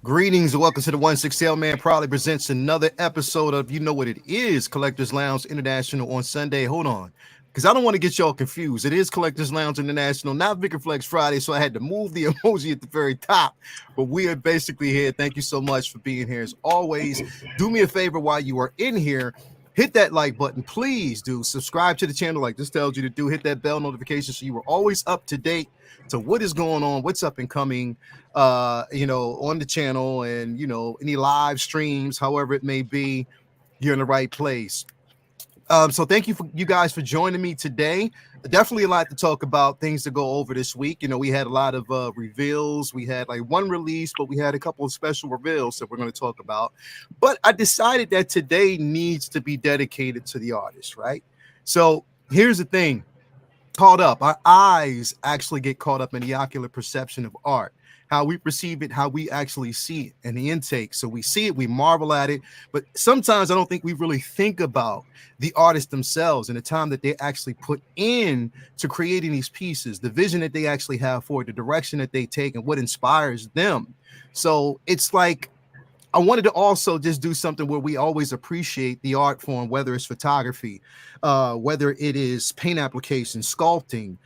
Greetings and welcome to the 1/6 Man proudly presents another episode of You Know What It Is, Collectors Lounge International on Sunday. Hold on, because I don't want to get y'all confused. It is Collectors Lounge International, not Vicar Flex Friday, so I had to move the emoji at the very top. But we are basically here. Thank you so much for being here. As always, do me a favor while you are in here. Hit that like button, please do. Subscribe to the channel like this tells you to do. Hit that bell notification so you are always up to date to what is going on, what's up and coming, on the channel, and any live streams, however it may be, you're in the right place. So thank you guys for joining me today. Definitely a lot to talk about, things to go over this week. We had a lot of reveals. We had like one release, but we had a couple of special reveals that we're going to talk about. But I decided that today needs to be dedicated to the artist, right? So here's the thing. Our eyes actually get caught up in the ocular perception of art, how we perceive it, how we actually see it, and the intake. So we see it, we marvel at it, but sometimes I don't think we really think about the artists themselves and the time that they actually put in to creating these pieces, the vision that they actually have for it, the direction that they take, and what inspires them. So it's like, I wanted to also just do something where we always appreciate the art form, whether it's photography, whether it is paint application, sculpting,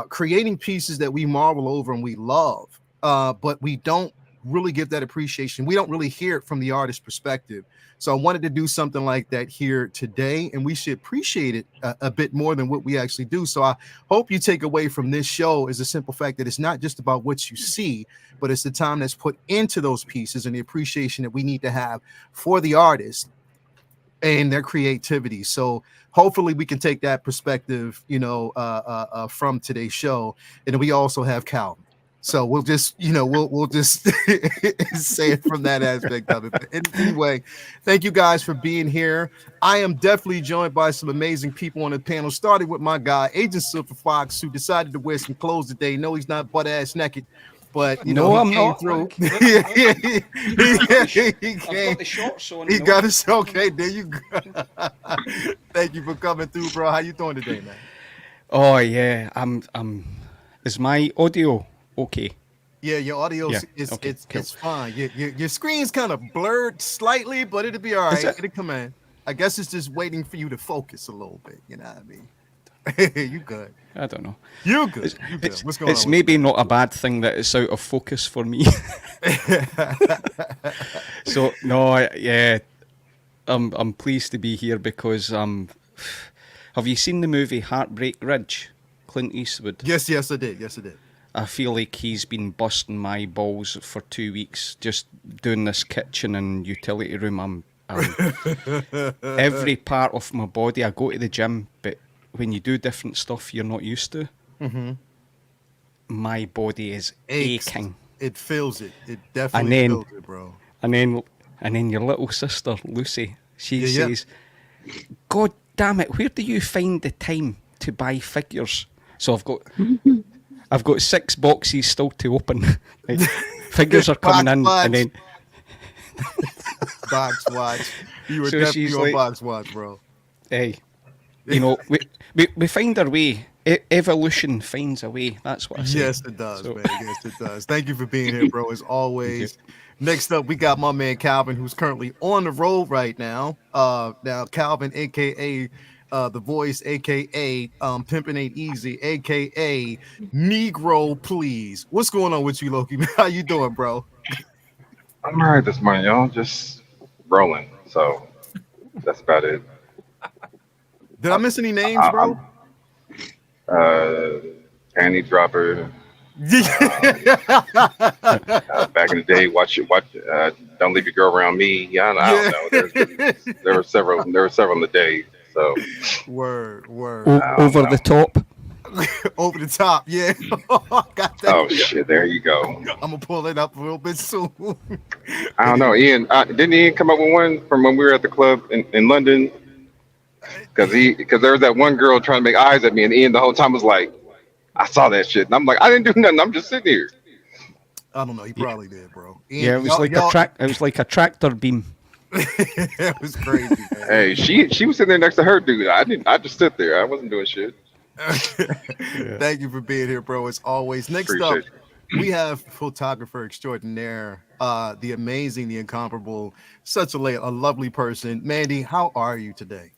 creating pieces that we marvel over and we love, but we don't really give that appreciation. We don't really hear it from the artist's perspective. So I wanted to do something like that here today, and we should appreciate it a bit more than what we actually do. So I hope you take away from this show is the simple fact that it's not just about what you see, but it's the time that's put into those pieces and the appreciation that we need to have for the artist and their creativity. So hopefully we can take that perspective, from today's show. And then we also have Calvin. So we'll just, we'll just say it from that aspect of it. But anyway, thank you guys for being here. I am definitely joined by some amazing people on the panel, starting with my guy, Agent Silver Fox, who decided to wear some clothes today. No, he's not butt-ass naked, but, I'm came not. through. He got the shorts on. He got us. Okay, there you go. Thank you for coming through, bro. How you doing today, man? Oh, yeah. Is my audio okay? Yeah, your audio is okay, cool. It's fine. Your screen's kind of blurred slightly, but it'll be all right. It'll come in. I guess it's just waiting for you to focus a little bit. You know what I mean? You good? I don't know. You good? You good? What's going on? It's maybe not a bad thing that it's out of focus for me. So no, yeah, I'm pleased to be here because have you seen the movie Heartbreak Ridge? Clint Eastwood. Yes, I did. I feel like he's been busting my balls for 2 weeks just doing this kitchen and utility room. I'm every part of my body. I go to the gym, but when you do different stuff you're not used to, my body is aching. It feels it. It definitely feels it, bro. And then your little sister Lucy, she says, "God damn it, where do you find the time to buy figures?" So I've got 6 boxes still to open. Like, figures are coming in, and then box watch. You were so definitely on like, box watch, bro. Hey, we find our way. Evolution finds a way. That's what I say. Yes, it does, man. Yes, it does. Thank you for being here, bro. As always. Next up, we got my man Calvin, who's currently on the road right now. Now Calvin, aka The Voice, aka Pimpin' Ain't Easy, aka Negro Please. What's going on with you, Loki? How you doing, bro? I'm all right this morning, y'all. Just rolling. So that's about it. Did I miss any names, bro? Panty Dropper. Back in the day, watch. Don't leave your girl around me. Yeah, I don't know. There were several in the day. So word. Over the top. Over the top, yeah. Got that. Oh shit, there you go. I'm gonna pull it up a little bit soon. I don't know, Ian. Didn't Ian come up with one from when we were at the club in London? Because there was that one girl trying to make eyes at me, and Ian the whole time was like, "I saw that shit," and I'm like, "I didn't do nothing. I'm just sitting here." I don't know. He probably did, bro. Yeah, it was like it was like a tractor beam. It was crazy. Man. Hey, she was sitting there next to her dude. I didn't. I just sit there. I wasn't doing shit. Thank you for being here, bro. As always. Next Appreciate up, we have photographer extraordinaire, the amazing, the incomparable, such a lovely person. Mandy, how are you today?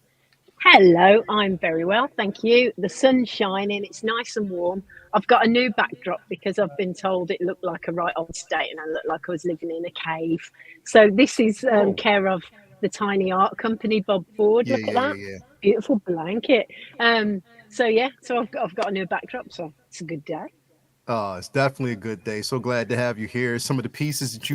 Hello, I'm very well, thank you. The sun's shining, it's nice and warm. I've got a new backdrop because I've been told it looked like a right old state and I looked like I was living in a cave. So this is care of the tiny art company, Bob Ford. Look at that. Beautiful blanket. So I've got a new backdrop, so it's a good day. It's definitely a good day. So glad to have you here. Some of the pieces that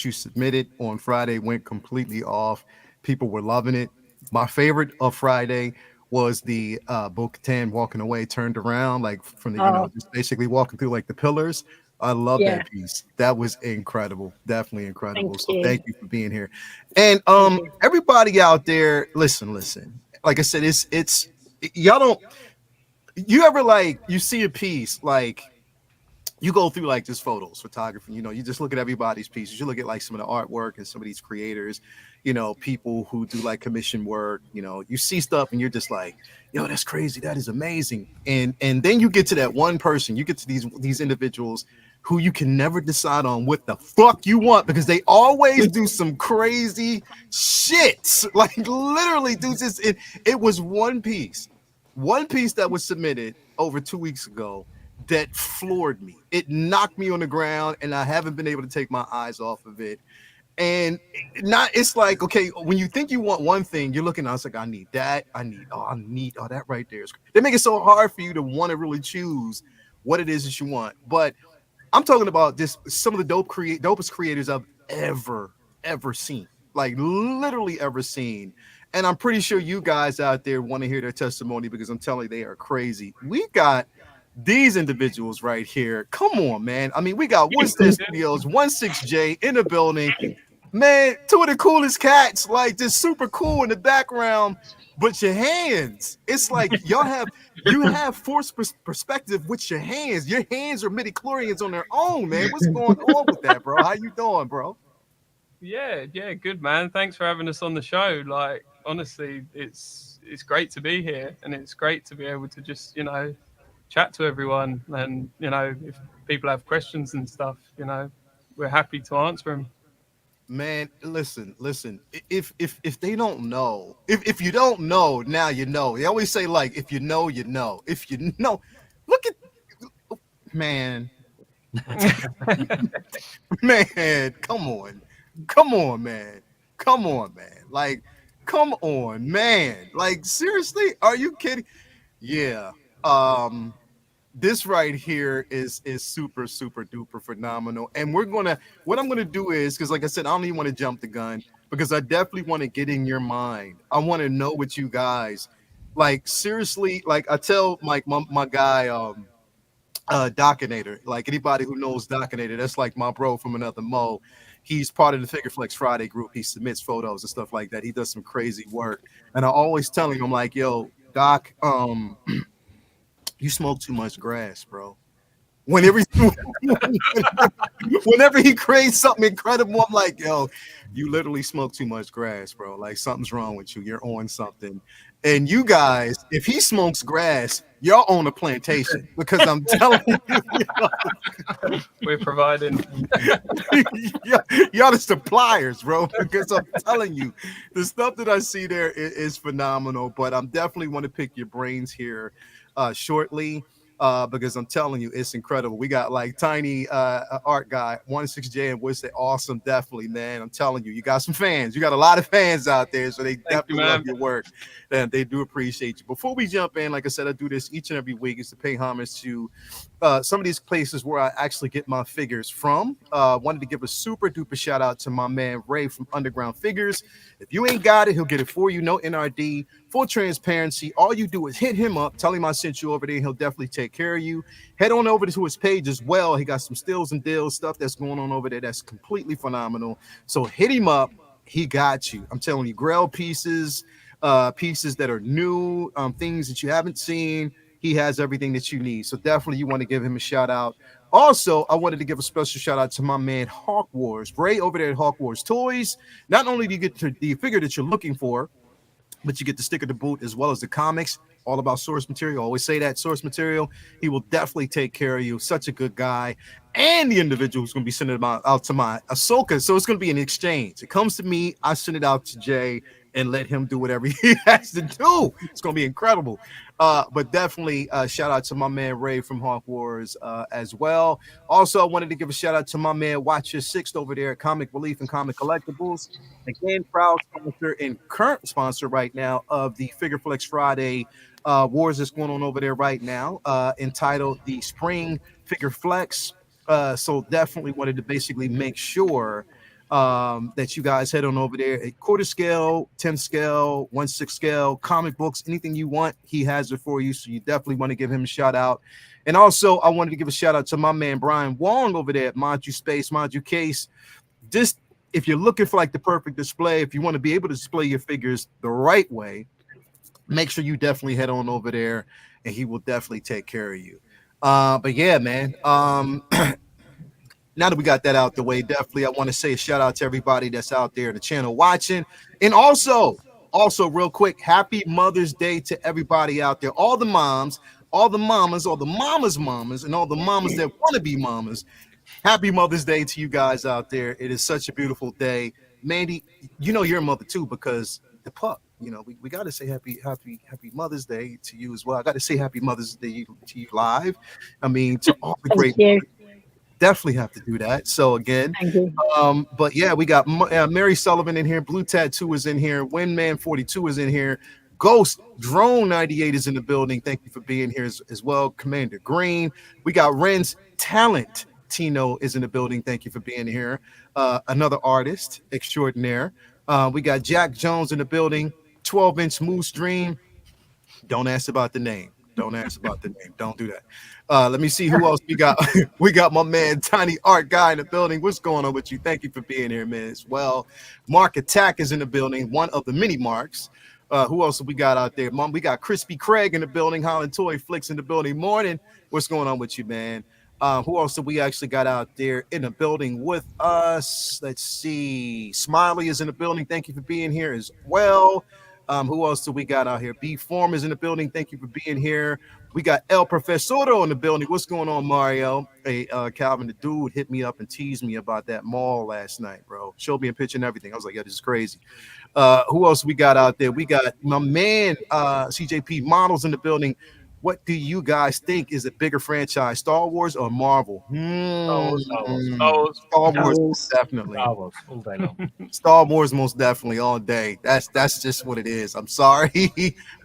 you submitted on Friday went completely off. People were loving it. My favorite of Friday was the Bo-Katan walking away, turned around, like from the, just basically walking through like the pillars. I love that piece. That was incredible. Definitely incredible. Thank you for being here. And everybody out there, listen. Like I said, it's y'all don't, you ever like, you see a piece, like you go through like just photos, photography, you just look at everybody's pieces. You look at like some of the artwork and some of these creators, people who do like commission work, you see stuff and you're just like, yo, that's crazy. That is amazing. And then you get to that one person, you get to these individuals who you can never decide on what the fuck you want because they always do some crazy shit. Like literally do this. It was one piece that was submitted over 2 weeks ago that floored me. It knocked me on the ground and I haven't been able to take my eyes off of it. And it's like, okay, when you think you want one thing, you're looking, I was like, I need that. I need that right there. They make it so hard for you to want to really choose what it is that you want. But I'm talking about just some of the dopest creators I've ever seen, like literally ever seen. And I'm pretty sure you guys out there want to hear their testimony because I'm telling you, they are crazy. We got these individuals right here. Come on, man. I mean, we got Woodsted Studios, OneSixthJay in the building. Man, two of the coolest cats, like just super cool in the background. But your hands, it's like you have forced perspective with your hands. Your hands are midi-chlorians on their own, man. What's going on with that, bro? How you doing, bro? Yeah, good, man. Thanks for having us on the show. Like, honestly, it's great to be here, and it's great to be able to just, chat to everyone. And, if people have questions and stuff, we're happy to answer them. Man, listen. If they don't know, if you don't know, now you know. They always say, like, if you know, you know. If you know, look at, man. Man, come on, man. Like, come on, man. Like, seriously, are you kidding? Yeah. This right here is super, super duper phenomenal. And what I'm gonna do is, because like I said, I don't even want to jump the gun because I definitely want to get in your mind. I want to know what you guys like. Seriously, like I tell my guy, Docinator, like anybody who knows Docinator, that's like my bro from another mo. He's part of the Figure Flex Friday group. He submits photos and stuff like that. He does some crazy work. And I always tell him, I'm like, yo, Doc, you smoke too much grass, bro. Whenever he creates something incredible, I'm like, yo, you literally smoke too much grass, bro. Like something's wrong with you. You're on something. And you guys, if he smokes grass, y'all own a plantation because I'm telling you, we're providing. y'all the suppliers, bro. Because I'm telling you, the stuff that I see there is phenomenal. But I'm definitely want to pick your brains here shortly. because I'm telling you, it's incredible. We got like tiny art guy, OneSixthJay and Woodsted. Awesome, definitely, man. I'm telling you, you got some fans. You got a lot of fans out there, so they definitely love your work. And they do appreciate you. Before we jump in, like I said, I do this each and every week is to pay homage to some of these places where I actually get my figures from. Wanted to give a super duper shout out to my man Ray from Underground Figures. If you ain't got it, he'll get it for you. No NRD, full transparency. All you do is hit him up, tell him I sent you over there, and he'll definitely take care of you. Head on over to his page as well. He got some stills and deals stuff that's going on over there that's completely phenomenal. So hit him up. He got you. I'm telling you, Grail pieces, pieces that are new, things that you haven't seen. He has everything that you need. So definitely you want to give him a shout out. Also, I wanted to give a special shout out to my man Hawk Wars, Ray over there at Hawk Wars Toys. Not only do you get the figure that you're looking for, but you get the sticker to boot as well as the comics. All about source material. I always say that source material. He will definitely take care of you. Such a good guy. And the individual who's going to be sending it out to my Ahsoka. So it's going to be an exchange. It comes to me. I send it out to Jay and let him do whatever he has to do. It's going to be incredible. But definitely shout out to my man Ray from Hawk Wars as well. Also, I wanted to give a shout out to my man Watch Your Sixth over there at Comic Relief and Comic Collectibles. Again, proud sponsor and current sponsor right now of the Figure Flex Friday wars that's going on over there right now, entitled the Spring Figure Flex. So definitely wanted to basically make sure that you guys head on over there at quarter scale, 10 scale, 1/6 scale, comic books, anything you want, he has it for you. So you definitely want to give him a shout out. And also, I wanted to give a shout out to my man Brian Wong over there at Mod You Space, Mod You Case. Just if you're looking for like the perfect display, if you want to be able to display your figures the right way, make sure you definitely head on over there and he will definitely take care of you. But yeah, man. Now that we got that out the way, definitely I want to say a shout out to everybody that's out there in the channel watching. And also real quick, happy Mother's Day to everybody out there. All the moms, all the mamas, all the mamas, and all the mamas that want to be mamas. Happy Mother's Day to you guys out there. It is such a beautiful day. Mandy, you know you're a mother too, because the pup, you know, we got to say happy Mother's Day to you as well. I got to say happy Mother's Day to you live. I mean, to all the great mothers. Definitely have to do that. So again, but yeah, we got Mary Sullivan in here. Blue Tattoo is in here. Windman 42 is in here. Ghost Drone 98 is in the building. Thank you for being here as well. Commander Green. We got Ren's Talent. Tino is in the building. Thank you for being here. Another artist extraordinaire. We got Jack Jones in the building. 12-inch Moose Dream. Don't ask about the name. Don't ask about the name. Don't do that. Let me see who else we got. We got my man Tiny Art Guy in the building. What's going on with you? Thank you for being here, man, as well. Mark Attack is in the building, one of the mini Marks. Who else we got out there? Mom, we got Crispy Craig in the building. Holland Toy Flicks in the building. Morning. What's going on with you, man? Who else we actually got out there in the building with us? Let's see. Smiley is in the building. Thank you for being here as well. Who else do we got out here? B Form is in the building. Thank you for being here. We got El Profesoro in the building. What's going on, Mario? Hey, Calvin, the dude hit me up and teased me about that mall last night, bro. Showed me a picture and everything. I was like, yeah, this is crazy. Who else we got out there? We got my man, CJP Models in the building. What do you guys think is a bigger franchise, Star Wars or Marvel? Star Wars, definitely. Star Wars, all day long. Star Wars, most definitely, all day. That's just what it is. I'm sorry,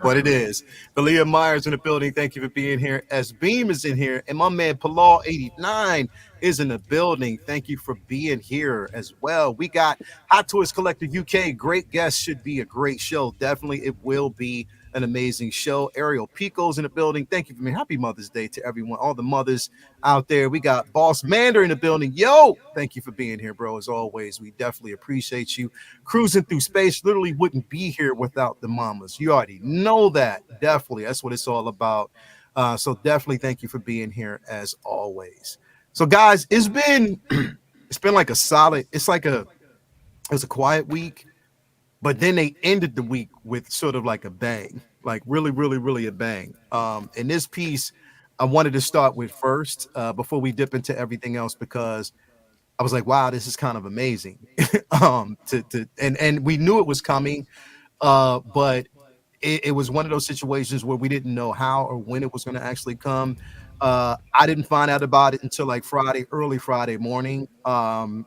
but it is. Valia Myers in the building. Thank you for being here. S Beam is in here, and my man Palal 89 is in the building. Thank you for being here as well. We got Hot Toys Collector UK. Great guest. Should be a great show. Definitely, it will be an amazing show. Ariel Pico's in the building. Thank you for me. Happy Mother's Day to everyone, all the mothers out there. We got Boss Mander in the building. Yo, thank you for being here, bro. As always, we definitely appreciate you. Cruising through space literally wouldn't be here without the mamas. You already know that. Definitely, that's what it's all about. So definitely thank you for being here as always. So guys, it's been like a solid. It was a quiet week. But then they ended the week with sort of like a bang, like really, really, really a bang. And this piece I wanted to start with first before we dip into everything else, because I was like, wow, this is kind of amazing. And we knew it was coming, but it was one of those situations where we didn't know how or when it was going to actually come. I didn't find out about it until like early Friday morning. And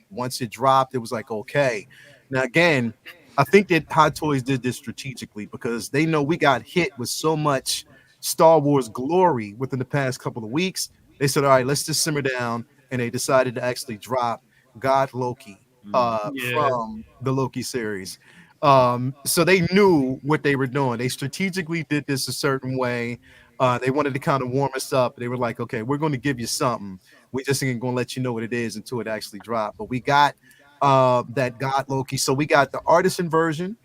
once it dropped, it was like, okay. Now, again, I think that Hot Toys did this strategically because they know we got hit with so much Star Wars glory within the past couple of weeks. They said, all right, let's just simmer down. And they decided to actually drop God Loki from the Loki series. So they knew what they were doing. They strategically did this a certain way. They wanted to kind of warm us up. They were like, okay, we're going to give you something. We just ain't going to let you know what it is until it actually dropped. But we got that God Loki. So we got the artisan version.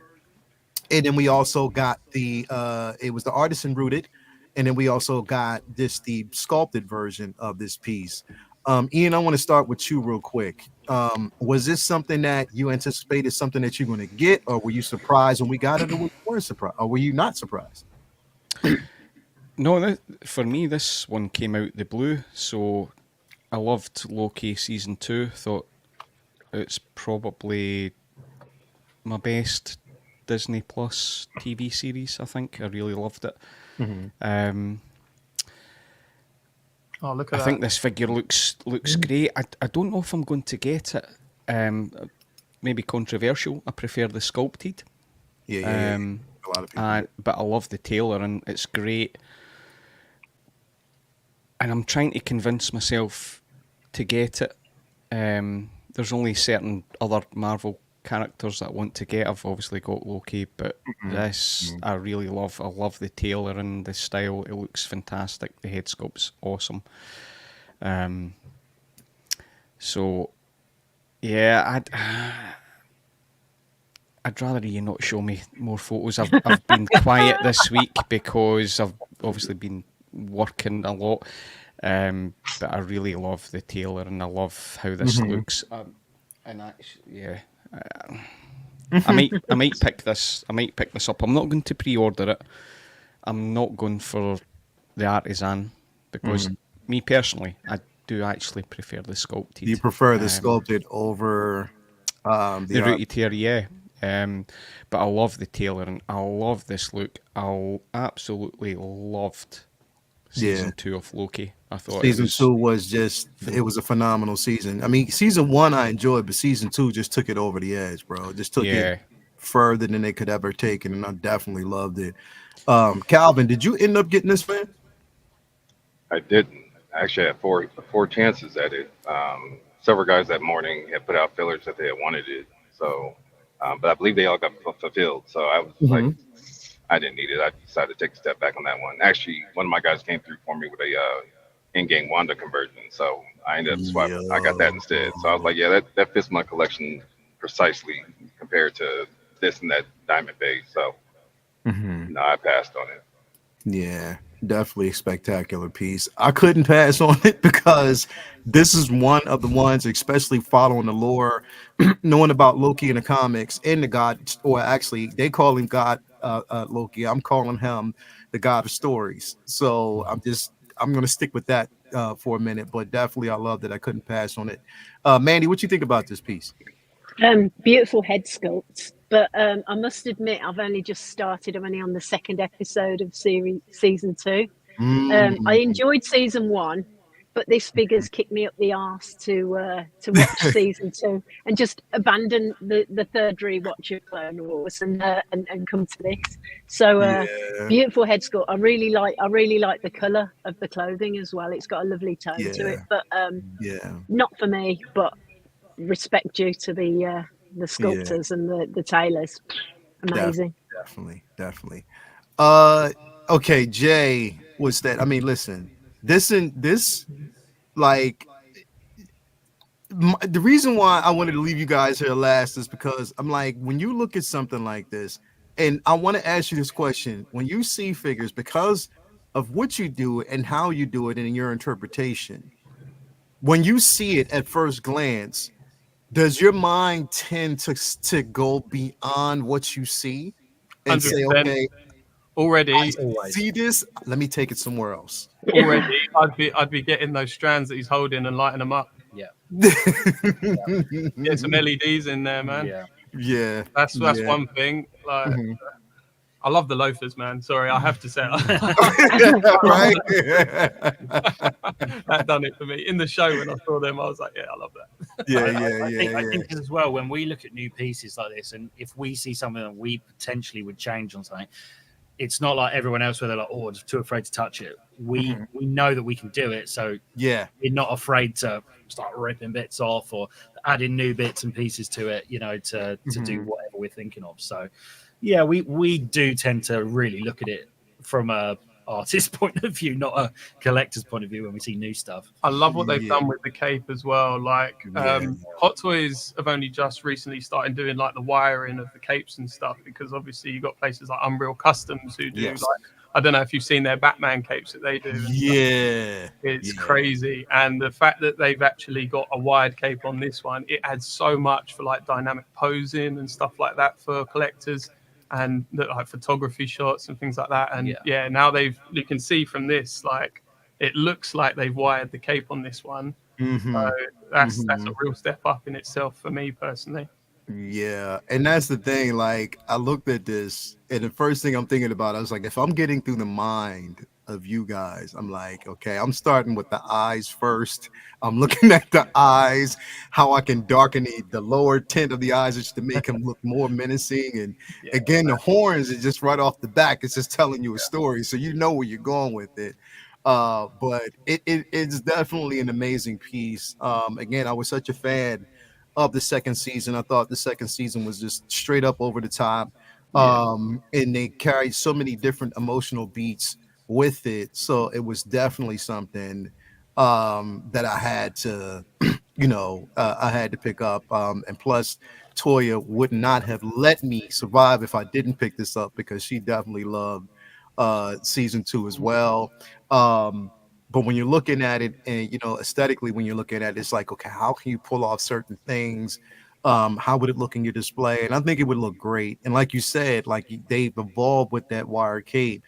And then we also got it was the artisan rooted. And then we also got the sculpted version of this piece. Ian, I want to start with you real quick. Was this something that you anticipated, something that you're going to get, or were you surprised when we got it, or were you weren't surprised, or were you not surprised? No, for me, this one came out the blue. So I loved Loki season 2. Thought it's probably my best Disney Plus TV series. I think I really loved it. Mm-hmm. Oh, look at I think this figure looks great. I don't know if I'm going to get it. Maybe controversial. I prefer the sculpted. Yeah. A lot of people. But I love the tailor, and it's great. And I'm trying to convince myself to get it. There's only certain other Marvel characters that I want to get. I've obviously got Loki, but this I really love. I love the tailor and the style. It looks fantastic. The head sculpt's awesome. So yeah, I'd rather you not show me more photos. I've been quiet this week because I've obviously been working a lot. But I really love the tailor and I love how this looks. And actually, yeah. I might pick this. I might pick this up. I'm not going to pre-order it. I'm not going for the artisan because me personally, I do actually prefer the sculpted. You prefer the sculpted over the rooted hair, yeah. But I love the tailor and I love this look. I absolutely loved season 2 of Loki. I thought season 2 was just it was a phenomenal season. I mean, season 1 I enjoyed, but season 2 just took it over the edge, bro. It just took it further than they could ever take it, and I definitely loved it. Calvin, did you end up getting this, man? I didn't. I actually had four chances at it. Several guys that morning had put out fillers that they had wanted it. So, but I believe they all got fulfilled. So I was like, I didn't need it. I decided to take a step back on that one. Actually, one of my guys came through for me with a in-game Wanda conversion. So I ended up swapping. I got that instead. So I was like, yeah, that fits my collection precisely compared to this and that diamond base. So no, I passed on it. Yeah, definitely a spectacular piece. I couldn't pass on it because this is one of the ones, especially following the lore, knowing about Loki in the comics and the god, or actually they call him God Loki. I'm calling him the god of stories. So I'm going to stick with that for a minute, but definitely I love that I couldn't pass on it. Mandy, what you think about this piece? Beautiful head sculpts, but I must admit I've only just started. I'm only on the second episode of season 2. I enjoyed season 1, but this figure's kicked me up the arse to watch season 2 and just abandon the third rewatch of Clone Wars and come to this. So beautiful head sculpt. I really like the color of the clothing as well. It's got a lovely tone to it, but not for me. But respect due to the sculptors and the tailors. Amazing. Definitely. Okay, Jay, what's that? I mean, listen, like the reason why I wanted to leave you guys here last is because I'm like, when you look at something like this, and I want to ask you this question: when you see figures, because of what you do and how you do it and in your interpretation, when you see it at first glance, does your mind tend to go beyond what you see and 100%. Say, okay, already I see this, let me take it somewhere else? Already, I'd be getting those strands that he's holding and lighting them up. Yeah. Get some LEDs in there, man. Yeah. That's one thing. Like, I love the loafers, man. Sorry, I have to say Right? that done it for me. In the show when I saw them, I was like, yeah, I love that. I think as well, when we look at new pieces like this, and if we see something that we potentially would change on something, it's not like everyone else where they're like, oh, I'm too afraid to touch it. We know that we can do it, so Yeah. we're not afraid to start ripping bits off or adding new bits and pieces to it, you know, to do whatever we're thinking of. So yeah, we do tend to really look at it from a artist's point of view, not a collector's point of view when we see new stuff. I love what they've done with the cape as well. Like Hot Toys have only just recently started doing like the wiring of the capes and stuff, because obviously you've got places like Unreal Customs who do like, I don't know if you've seen their Batman capes that they do. It's crazy. And the fact that they've actually got a wired cape on this one, it adds so much for like dynamic posing and stuff like that for collectors, and like photography shots and things like that. And now you can see from this, like it looks like they've wired the cape on this one. So that's a real step up in itself for me personally. Yeah, and that's the thing. Like, I looked at this, and the first thing I'm thinking about, I was like, if I'm getting through the mind of you guys, I'm like, okay, I'm starting with the eyes first. I'm looking at the eyes, how I can darken the lower tint of the eyes just to make them look more menacing. And again, the horns is just right off the back. It's just telling you a story, so you know where you're going with it. But it's definitely an amazing piece. Again, I was such a fan of the second season. I thought the second season was just straight up over the top. And they carried so many different emotional beats with it. So it was definitely something that I had to, I had to pick up. And plus, Toya would not have let me survive if I didn't pick this up, because she definitely loved season 2 as well. But when you're looking at it, and aesthetically, when you're looking at it, it's like, okay, how can you pull off certain things? How would it look in your display? And I think it would look great. And like you said, like they've evolved with that wire cape,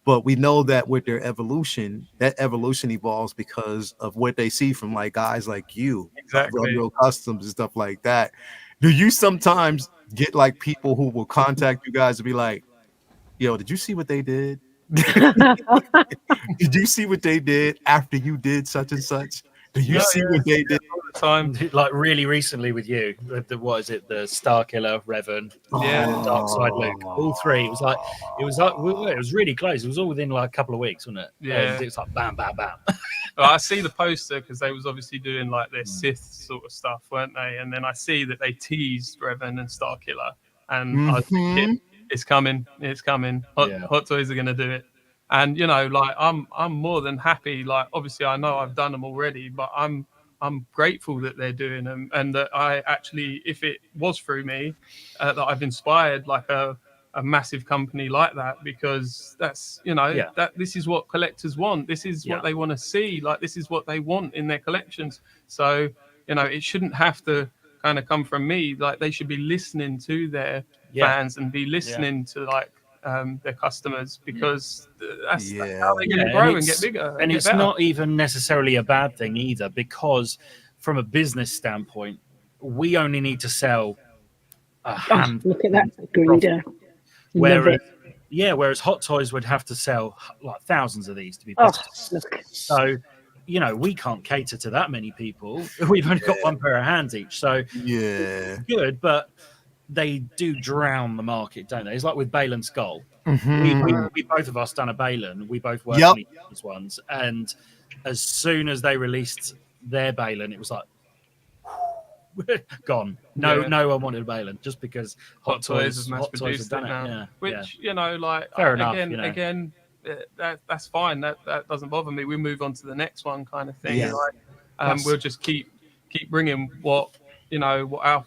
but we know that with their evolution, that evolution evolves because of what they see from like guys like you, Unreal Customs and stuff like that. Do you sometimes get like people who will contact you guys and be like, yo, did you see what they did? Did you see what they did after you did such and such? Do you see what they did all the time? Like really recently with you, what is it? The Star Killer, Revan, Dark Side Luke, all three. It was really close. It was all within like a couple of weeks, wasn't it? Yeah. It was like bam, bam, bam. Well, I see the poster because they was obviously doing like their Sith sort of stuff, weren't they? And then I see that they teased Revan and Star Killer, and I was thinking, it's coming. Hot Toys are gonna do it. And like I'm more than happy. Like obviously I know I've done them already, but I'm grateful that they're doing them, and that I actually, if it was through me, that I've inspired like a massive company like that, because that's that this is what collectors want. This is what they want to see. Like this is what they want in their collections. So it shouldn't have to kind of come from me. Like they should be listening to their fans and be listening to like their customers, because that's how they're going to grow and get bigger. And it's not even necessarily a bad thing either, because from a business standpoint, we only need to sell a handful. Look at that greeder. Whereas Hot Toys would have to sell like thousands of these to be possible. So we can't cater to that many people. We've only got one pair of hands each, so it's good, but they do drown the market, don't they? It's like with Bale and Skull. We both of us done a Balin. We both worked on each other's ones, and as soon as they released their Balin, it was like gone. No one wanted a Balin just because Hot Toys has mass produced it now. Yeah. Which like fair enough. Again, that's fine. That doesn't bother me. We move on to the next one, kind of thing. Yeah. Like, we'll just keep bringing what our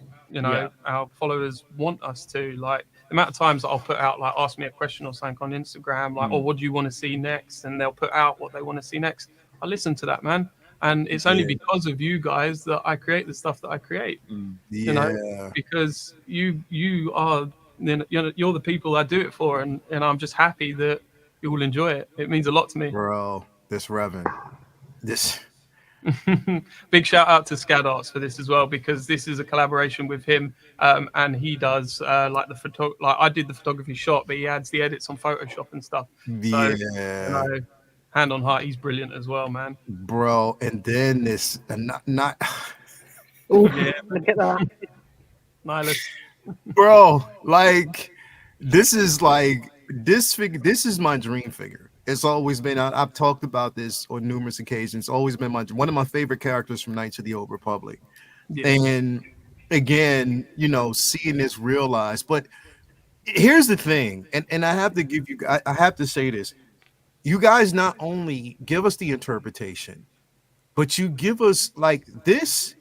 followers want us to. Like the amount of times that I'll put out, like, ask me a question or something on Instagram, like, or what do you want to see next? And they'll put out what they want to see next. I listen to that, man. And it's only because of you guys that I create the stuff that I create. Because you are, you're the people I do it for, and I'm just happy that you will enjoy it. It means a lot to me. Bro, this Revan, Big shout out to Scad Arts for this as well, because this is a collaboration with him, and he does like the photo. Like I did the photography shot, but he adds the edits on Photoshop and stuff. So, you know, hand on heart, he's brilliant as well, man. Bro, and then this, and not Ooh, look at that. Nihilus. Bro, like this is my dream figure. It's always been. I've talked about this on numerous occasions. It's always been one of my favorite characters from Knights of the Old Republic. Yeah. And again, you know, seeing this realized. But here's the thing, and I have to give you. I have to say this. You guys not only give us the interpretation, but you give us like this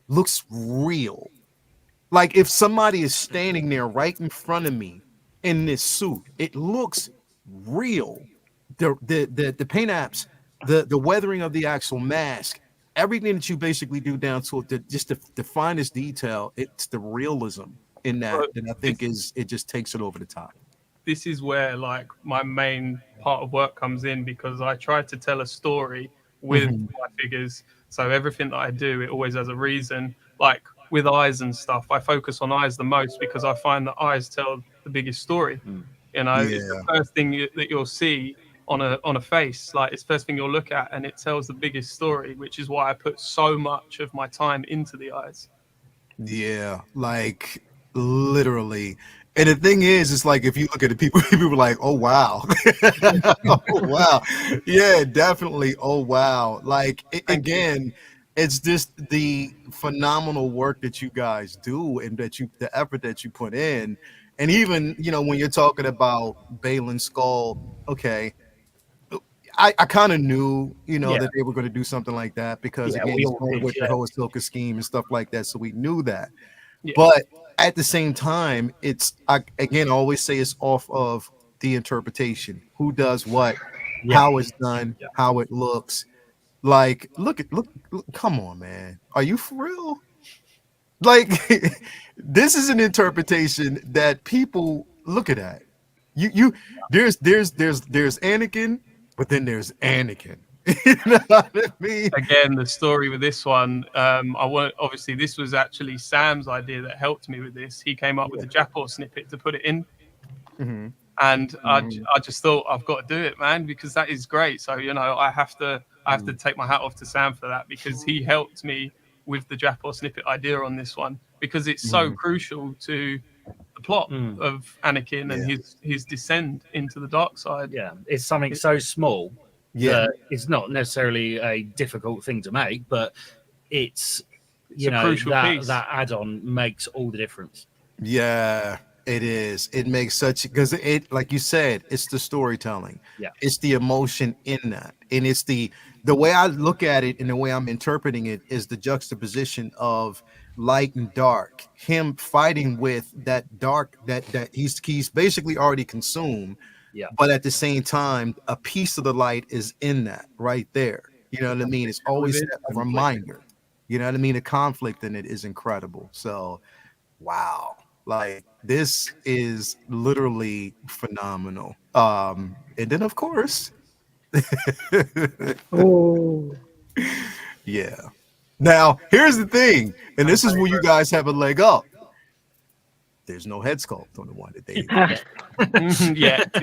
looks real. Like if somebody is standing there right in front of me in this suit, it looks real. The paint apps, the weathering of the actual mask, everything that you basically do down to just the finest detail, it's the realism in that I think it just takes it over the top. This is where like my main part of work comes in, because I try to tell a story with my figures. So everything that I do, it always has a reason. Like with eyes and stuff, I focus on eyes the most because I find that eyes tell the biggest story. You know, it's the first thing that you'll see on a face. Like it's the first thing you'll look at, and it tells the biggest story, which is why I put so much of my time into the eyes. Yeah, like literally. And the thing is, it's like if you look at the people are like, oh wow. Oh wow. Yeah, definitely. Oh wow. Like again, it's just the phenomenal work that you guys do and the effort that you put in. And even, you know, when you're talking about Balin's skull, okay, I kind of knew, you know, that they were going to do something like that because again, he's going with the whole Ahsoka scheme and stuff like that. So we knew that. Yeah. But at the same time, I always say it's off of the interpretation. Who does what, how it's done, how it looks. Like, look, come on, man. Are you for real? Like, this is an interpretation that people look at that. There's Anakin, but then there's Anakin. You know what I mean? Again, the story with this one, obviously this was actually Sam's idea that helped me with this. He came up with the Japor snippet to put it in. And I just thought I've got to do it, man, because that is great. So, you know, I have to take my hat off to Sam for that, because he helped me with the Japor snippet idea on this one, because it's so crucial to the plot of Anakin and his descent into the dark side. Yeah, it's something so small. Yeah, it's not necessarily a difficult thing to make, but it's you know, that add-on makes all the difference. Yeah, it is. It makes such, because it, like you said, it's the storytelling. Yeah, it's the emotion in that, and it's the way I look at it and the way I'm interpreting it is the juxtaposition of light and dark. Him fighting with that dark that he's basically already consumed. Yeah. But at the same time, a piece of the light is in that right there. You know what I mean? It's always a reminder. You know what I mean? The conflict in it is incredible. So, wow. Like, this is literally phenomenal. And then, of course, oh, yeah. Now, here's the thing, and this is where you guys have a leg up. There's no head sculpt on the one that they yet.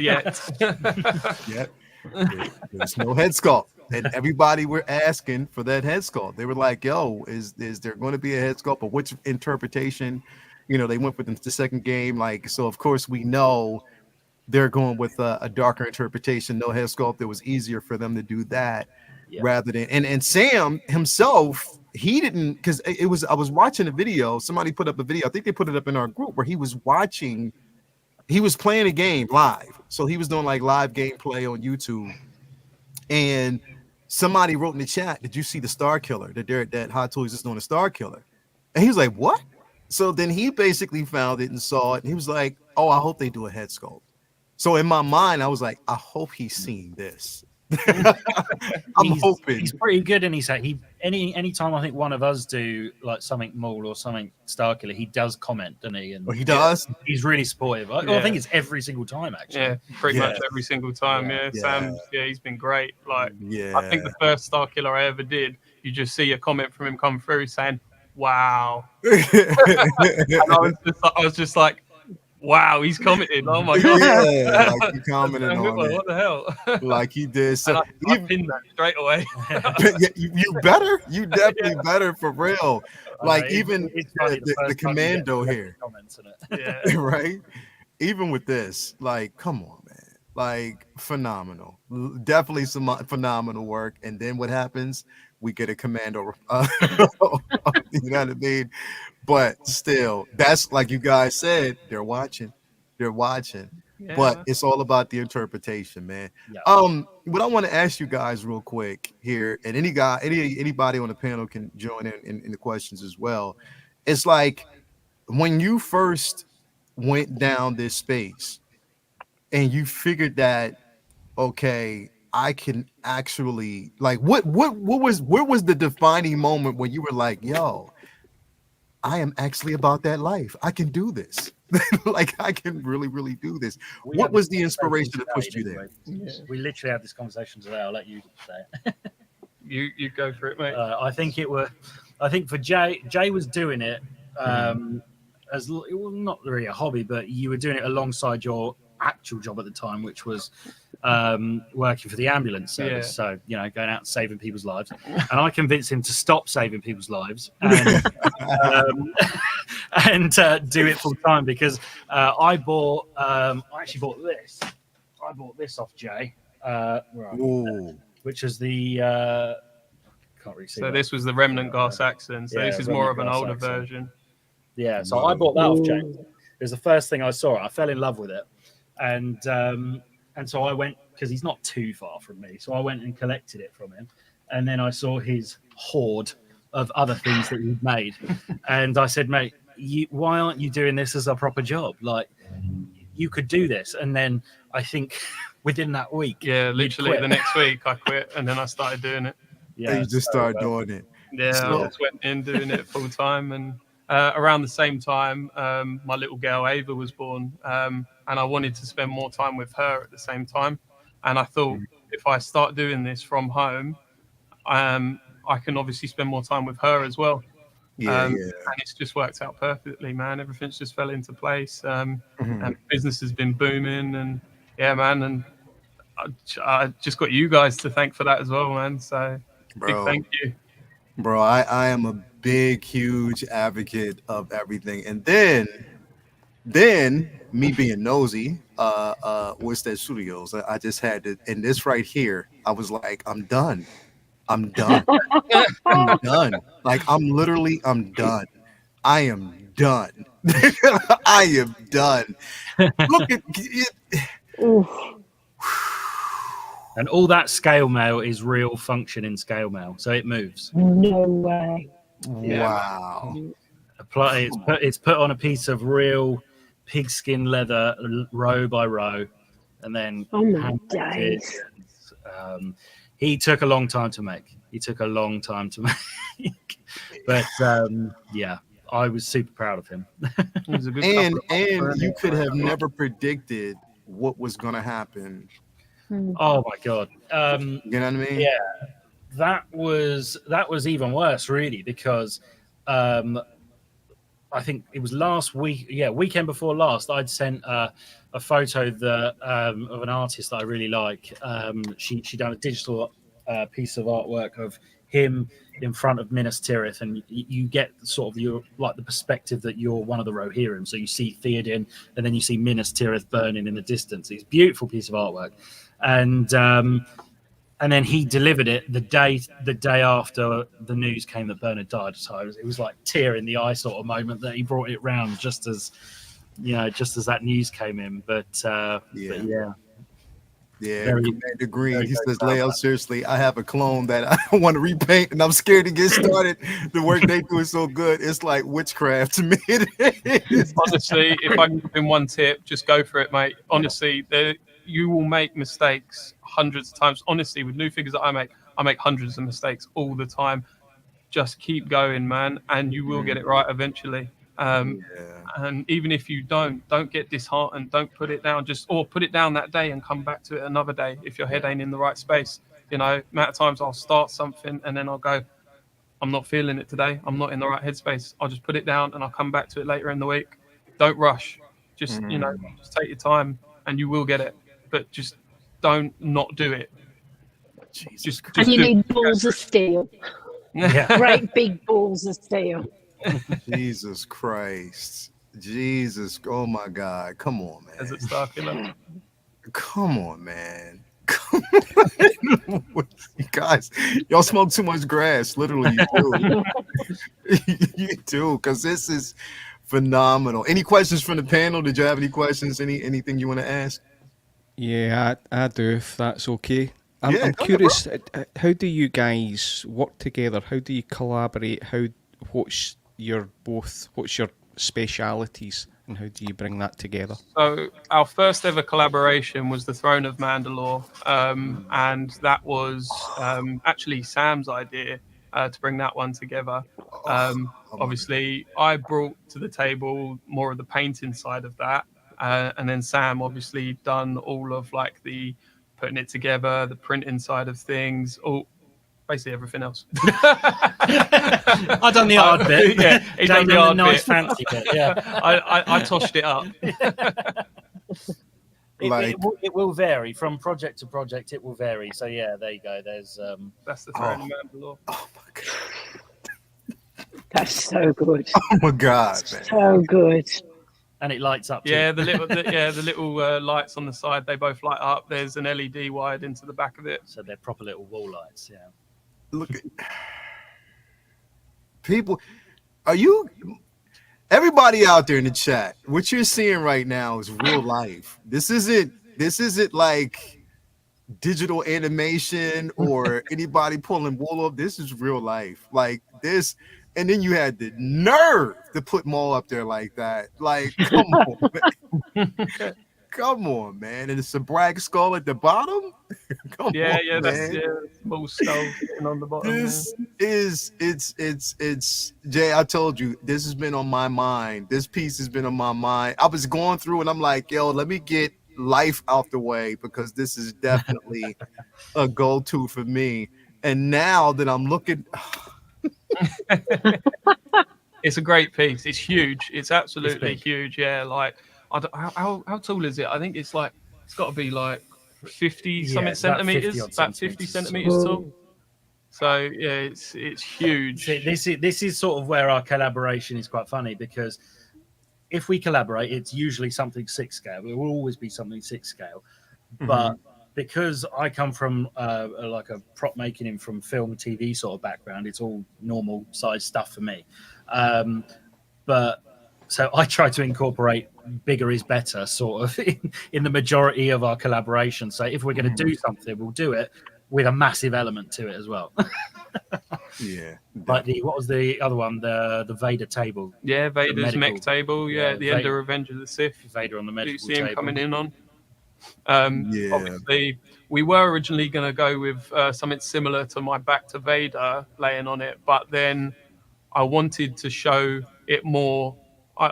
There's no head sculpt, and everybody were asking for that head sculpt. They were like, "Yo, is there going to be a head sculpt? Or which interpretation?" You know, they went with the second game. Like, so of course we know they're going with a darker interpretation. No head sculpt. It was easier for them to do that rather than and Sam himself. He didn't, because I was watching a video. Somebody put up a video. I think they put it up in our group where he was playing a game live. So he was doing like live gameplay on YouTube. And somebody wrote in the chat, "Did you see the Star Killer? That Hot Toys is doing a Star Killer?" And he was like, "What?" So then he basically found it and saw it. And he was like, "Oh, I hope they do a head sculpt." So in my mind, I was like, I hope he's seen this. I'm hoping he's pretty good, and anytime I think one of us do like something Maul or something Star Killer, he does comment, doesn't he? And he does. He's really supportive. I think it's every single time, actually. Yeah, pretty much every single time. Yeah. Sam. Yeah, he's been great. Like, I think the first Star Killer I ever did, you just see a comment from him come through saying, "Wow," and I was just like, "Wow, he's commented! Oh my god!" Yeah, like he commented on it. What the hell? Like he did. So I pinned that straight away. you better, you definitely better for real. Like even funny, the commando here, comments in Yeah. right? Even with this, like, come on, man, like phenomenal, definitely some phenomenal work. And then what happens? We get a commando, you know what I mean? But still, that's like you guys said, they're watching. Yeah. But it's all about the interpretation, man. Yeah. What I want to ask you guys real quick here, and anybody on the panel can join in the questions as well. It's like when you first went down this space and you figured that, okay, I can actually, like, where was the defining moment when you were like, yo, I am actually about that life. I can do this. Like, I can really, really do this. What was the inspiration that pushed you there? Yeah. We literally had this conversation today. I'll let you say it. You go for it, mate. I think for Jay was doing it as it was not really a hobby, but you were doing it alongside your actual job at the time, which was working for the ambulance service. So, you know, going out and saving people's lives. And I convinced him to stop saving people's lives and do it full time because I actually bought this. I bought this off Jay, which is the can't really see. So this was the remnant gas accent. So this is more of an older version. Yeah, so I bought that off Jay. It was the first thing I saw. I fell in love with it. And so I went, because he's not too far from me, so I went and collected it from him. And then I saw his hoard of other things that he'd made. And I said, mate, why aren't you doing this as a proper job? Like, you could do this. And then I think within that week. Yeah, literally the next week I quit and then I started doing it. Yeah, you just started doing it. Yeah, I just went in doing it full time. And around the same time, my little girl Ava was born. And I wanted to spend more time with her at the same time. And I thought, if I start doing this from home, I can obviously spend more time with her as well. And it's just worked out perfectly, man. Everything's just fell into place. And business has been booming. And yeah, man. And I just got you guys to thank for that as well, man. So big thank you. Bro, I am a big, huge advocate of everything. And then me being nosy, Woodsted Studios, I just had to, and this right here, I was like, I'm done. I'm done. Like, I'm done. I am done. I am done. Look at it. And all that scale mail is real functioning scale mail, so it moves. No way. Wow. It's put on a piece of real pigskin leather, row by row, and then he took a long time to make. But yeah, I was super proud of him. And you could have never predicted what was going to happen. Oh my god! You know what I mean? Yeah, that was even worse, really, because I think it was last week. Yeah, weekend before last, I'd sent a photo that of an artist that I really like. She done a digital piece of artwork of him in front of Minas Tirith, and you get sort of the perspective that you're one of the Rohirrim. So you see Theoden, and then you see Minas Tirith burning in the distance. It's a beautiful piece of artwork. And then he delivered it the day after the news came that Bernard died. So it was like tear in the eye sort of moment that he brought it round just as that news came in. But yeah. Agreed. He says, Leo, seriously, I have a clone that I want to repaint and I'm scared to get started. The work they do is so good. It's like witchcraft to me. Honestly, if I can give him one tip, just go for it, mate. Honestly, you will make mistakes hundreds of times. Honestly, with new figures that I make hundreds of mistakes all the time. Just keep going, man, and you will get it right eventually. And even if you don't get disheartened. Don't put it down. Or put it down that day and come back to it another day if your head ain't in the right space. You know, amount of times I'll start something and then I'll go, I'm not feeling it today. I'm not in the right headspace. I'll just put it down and I'll come back to it later in the week. Don't rush. Just, just take your time and you will get it. But just don't not do it. Just and you do need balls of steel. Yeah. Great big balls of steel. Jesus Christ. Jesus. Oh my God. Come on, man. As it starts, Come on, man. Come on. You guys, y'all smoke too much grass. Literally, you do. You do, because this is phenomenal. Any questions from the panel? Did you have any questions? Anything you want to ask? Yeah, I do, if that's okay. I'm Go curious, how do you guys work together? How do you collaborate? What's your specialities, and how do you bring that together? So our first ever collaboration was the Throne of Mandalore, and that was actually Sam's idea to bring that one together. Obviously, I brought to the table more of the painting side of that, and then Sam obviously done all of like the putting it together, the printing side of things, basically everything else. I done the art bit. Yeah, he done the art nice bit. fancy bit. Yeah, I toshed it up. It will vary from project to project. It will vary. So yeah, there you go. There's That's the Throne of Mandalore. Oh my God. That's so good. Oh my God, man. So good. And it lights up. Yeah, the little lights on the side, they both light up. There's an LED wired into the back of it, so they're proper little wall lights. Yeah. Look at people. Everybody out there in the chat, what you're seeing right now is real life. This isn't like digital animation or anybody pulling wool up. This is real life. Like this. And then you had the nerve to put them all up there like that. Like, come on, man. Come on, man. And it's a brag skull at the bottom. Come on, that's man. full skull on the bottom. It's Jay, I told you, this has been on my mind. This piece has been on my mind. I was going through and I'm like, yo, let me get life out the way because this is definitely a go-to for me. And now that I'm looking... It's a great piece. It's huge. It's absolutely huge. Yeah, like how tall is it? I think it's got to be like 50 something centimeters, about 50 centimeters tall. So yeah, it's huge. This is sort of where our collaboration is quite funny because if we collaborate, it's usually something 6 scale. It will always be something 6 scale, but because I come from like a prop making and from film TV sort of background, it's all normal size stuff for me. But so I try to incorporate bigger is better sort of in the majority of our collaboration. So if we're going to do something, we'll do it with a massive element to it as well. Yeah. Like what was the other one? The Vader table. Yeah, Vader's mech table. Yeah, at the end of Revenge of the Sith. Vader on the medical table. You see him coming in on. Obviously, we were originally going to go with something similar to my Back to Vader laying on it, but then I wanted to show it more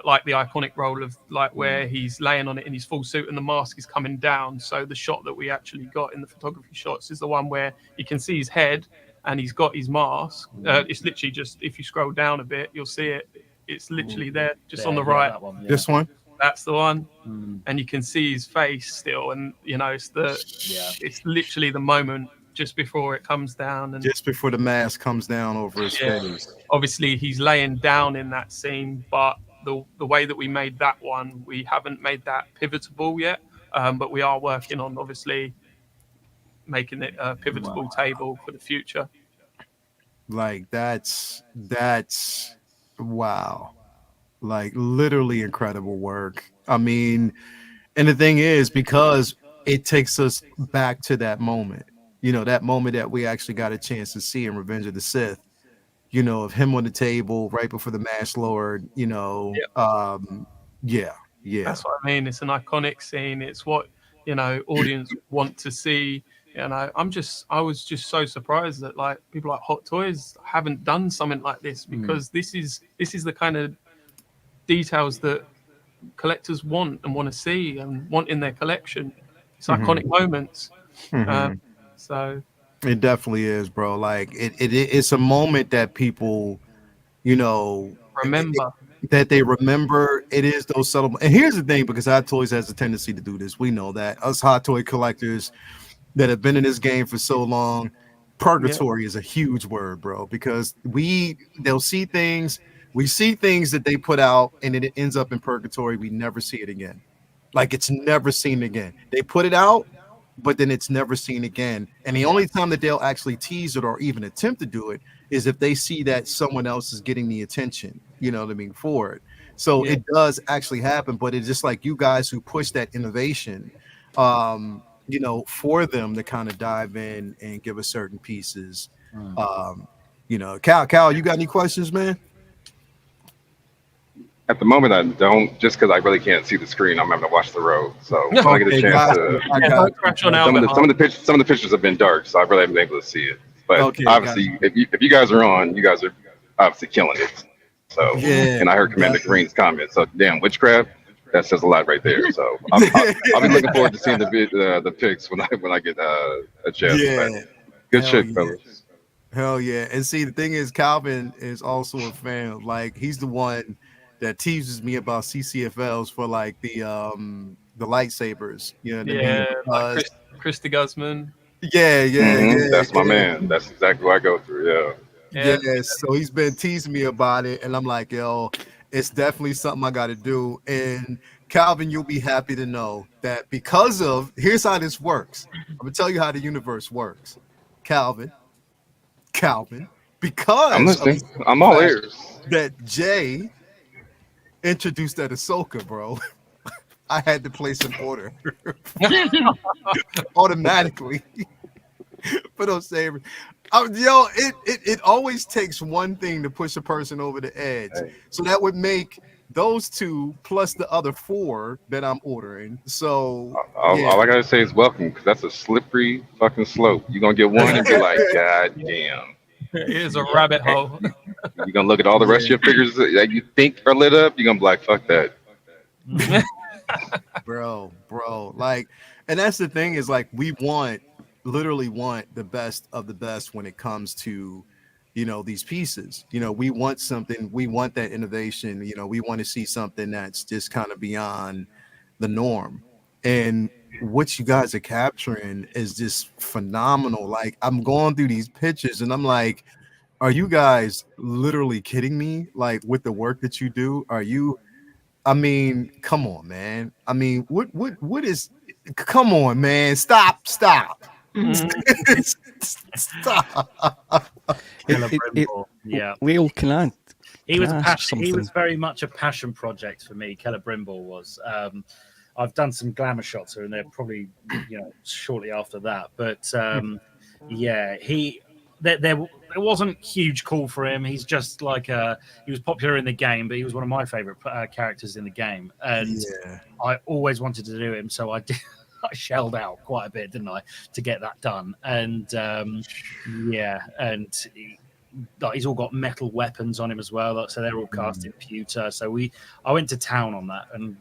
like the iconic role of like where he's laying on it in his full suit and the mask is coming down. So the shot that we actually got in the photography shots is the one where you can see his head and he's got his mask. It's literally just, if you scroll down a bit, you'll see it. It's literally there, just on the right. That one, This one? That's the one. And you can see his face still. And, you know, it's literally the moment just before it comes down. And just before the mask comes down over his face. Obviously, he's laying down in that scene, but the way that we made that one, we haven't made that pivotable yet. But we are working on, obviously, making it a pivotable table for the future. Like, that's wow. Like, literally incredible work. I mean, and the thing is, because it takes us back to that moment, you know, that moment that we actually got a chance to see in Revenge of the Sith, you know, of him on the table right before the Masked Lord, you know. Yeah. That's what I mean. It's an iconic scene. It's what, you know, audience want to see. You know, I was just so surprised that like people like Hot Toys haven't done something like this, because this is the kind of details that collectors want to see and want in their collection. It's iconic moments. So It definitely is, bro. Like it's a moment that people, you know, Remember. that they remember. It is those subtle. And here's the thing, because Hot Toys has a tendency to do this. We know that us hot toy collectors that have been in this game for so long, purgatory is a huge word, bro, because they'll see things. We see things that they put out, and it ends up in purgatory. We never see it again. Like it's never seen again. They put it out, but then it's never seen again. And the only time that they'll actually tease it or even attempt to do it is if they see that someone else is getting the attention, you know what I mean, for it. So it does actually happen, but it's just like you guys who push that innovation, you know, for them to kind of dive in and give us certain pieces. You know, Cal, you got any questions, man? At the moment, I don't, just because I really can't see the screen. I'm having to watch the road, so when I get a chance to. Some of the pictures have been dark, so I really haven't been able to see it. But obviously, if you guys are on, you guys are obviously killing it. So, and I heard Commander Green's comment. So, damn, witchcraft. That says a lot right there. So I'll be looking forward to seeing the pics when I get a chance. Yeah. Good shit, fellas. Hell yeah. And see, the thing is, Calvin is also a fan. Like, he's the one that teases me about CCFLs for like the lightsabers. You know what I mean? Like Christy Guzman. Yeah. That's my man. That's exactly what I go through. Yeah. So he's been teasing me about it, and I'm like, yo, it's definitely something I got to do. And Calvin, you'll be happy to know that because of, here's how this works. I'm gonna tell you how the universe works. Calvin, because I'm listening. I'm all ears. That Jay introduced that Ahsoka, bro. I had to place an order automatically for those sabers. Yo, it always takes one thing to push a person over the edge. So that would make those two plus the other 4 that I'm ordering. So all I gotta say is welcome, because that's a slippery fucking slope. You're gonna get one and be like, God damn. It is a rabbit hole. You're gonna look at all the rest of your figures that you think are lit up, you're gonna be like, fuck that. bro. Like, and that's the thing, is like we literally want the best of the best when it comes to, you know, these pieces. You know, we want something, we want that innovation, you know, we want to see something that's just kind of beyond the norm. And what you guys are capturing is just phenomenal. Like, I'm going through these pictures and I'm like, are you guys literally kidding me? Like, with the work that you do, I mean, come on, man. I mean, what is, come on, man. Stop. Stop. Leo, can I? He was very much a passion project for me. Celebrimble was. I've done some glamour shots here and there, probably, you know, shortly after that. But there wasn't huge call for him. He's just like he was popular in the game, but he was one of my favorite characters in the game, and I always wanted to do him, so I did. I shelled out quite a bit, didn't I, to get that done? And he's all got metal weapons on him as well, so they're all cast in pewter. So I went to town on that, and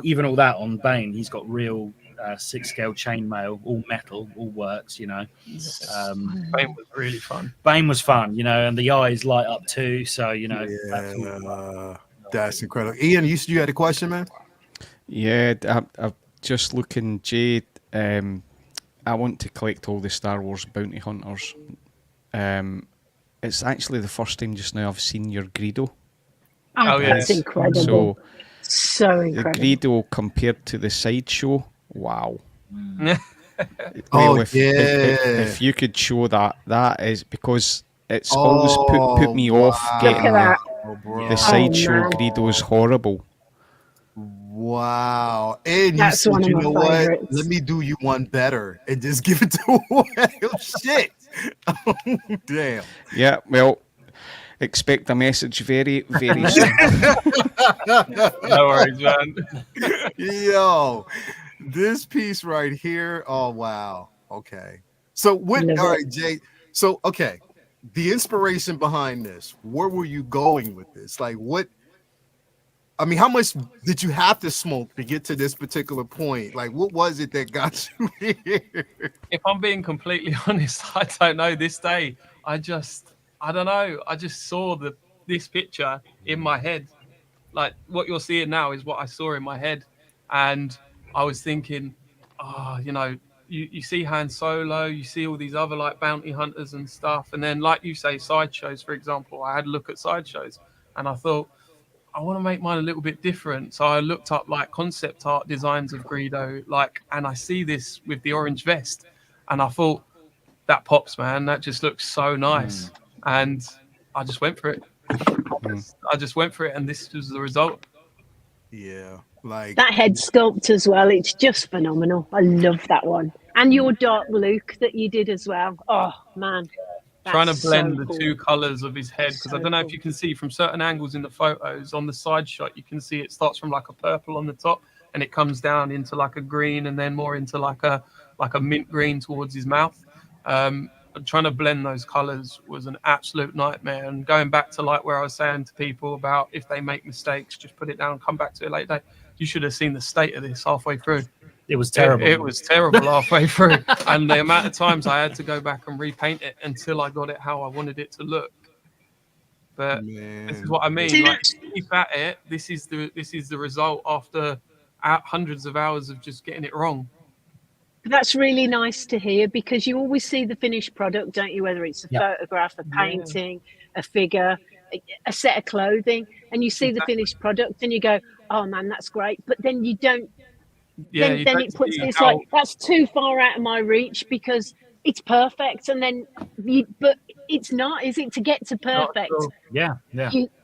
even all that on Bane, he's got real 6-scale chainmail, all metal, all works, you know. Bane was really fun. Bane was fun, you know, and the eyes light up too. So, you know, that's incredible. Ian, you had a question, man? Yeah, I'm just looking, Jade. I want to collect all the Star Wars bounty hunters. It's actually the first time just now I've seen your Greedo. Oh, that's incredible. So incredible. The Greedo compared to the sideshow, wow. If you could show that is, because it's always put me off getting the sideshow Greedo is horrible. Wow. And that's you said, you know favorites. What? Let me do you one better and just give it to him. Shit. Damn. Yeah, well, expect a message very, very soon. No worries, man. Yo, this piece right here. Oh, wow. Okay. So all right, Jay. So, okay. The inspiration behind this, where were you going with this? Like, what? I mean, how much did you have to smoke to get to this particular point? Like, what was it that got you here? If I'm being completely honest, I don't know. This day, I don't know. I just saw this picture in my head. Like what you're seeing now is what I saw in my head, and I was thinking, you see Han Solo, you see all these other like bounty hunters and stuff, and then like you say, sideshows, for example. I had a look at sideshows, and I thought, I want to make mine a little bit different. So I looked up like concept art designs of Greedo, and I see this with the orange vest, and I thought, that pops, man. That just looks so nice, and I just went for it. I just went for it, and this was the result. Yeah, like that head sculpt as well. It's just phenomenal. I love that one, and your dark Luke that you did as well. Oh man, trying to blend the two colors of his head, because I don't know if you can see from certain angles in the photos. On the side shot, you can see it starts from like a purple on the top, and it comes down into like a green, and then more into like a mint green towards his mouth. Trying to blend those colors was an absolute nightmare. And going back to like where I was saying to people about if they make mistakes, just put it down, come back to it later. You should have seen the state of this halfway through. It was terrible. It was terrible halfway through, and the amount of times I had to go back and repaint it until I got it how I wanted it to look. But this is what I mean. Like, keep at it. This is the result after hundreds of hours of just getting it wrong. That's really nice to hear, because you always see the finished product, don't you? Whether it's a photograph, a painting, a figure, a set of clothing, and you see the finished product and you go, oh man, that's great. But then you don't, then it puts this like, that's too far out of my reach because it's perfect. And then but it's not, is it, to get to perfect? Yeah.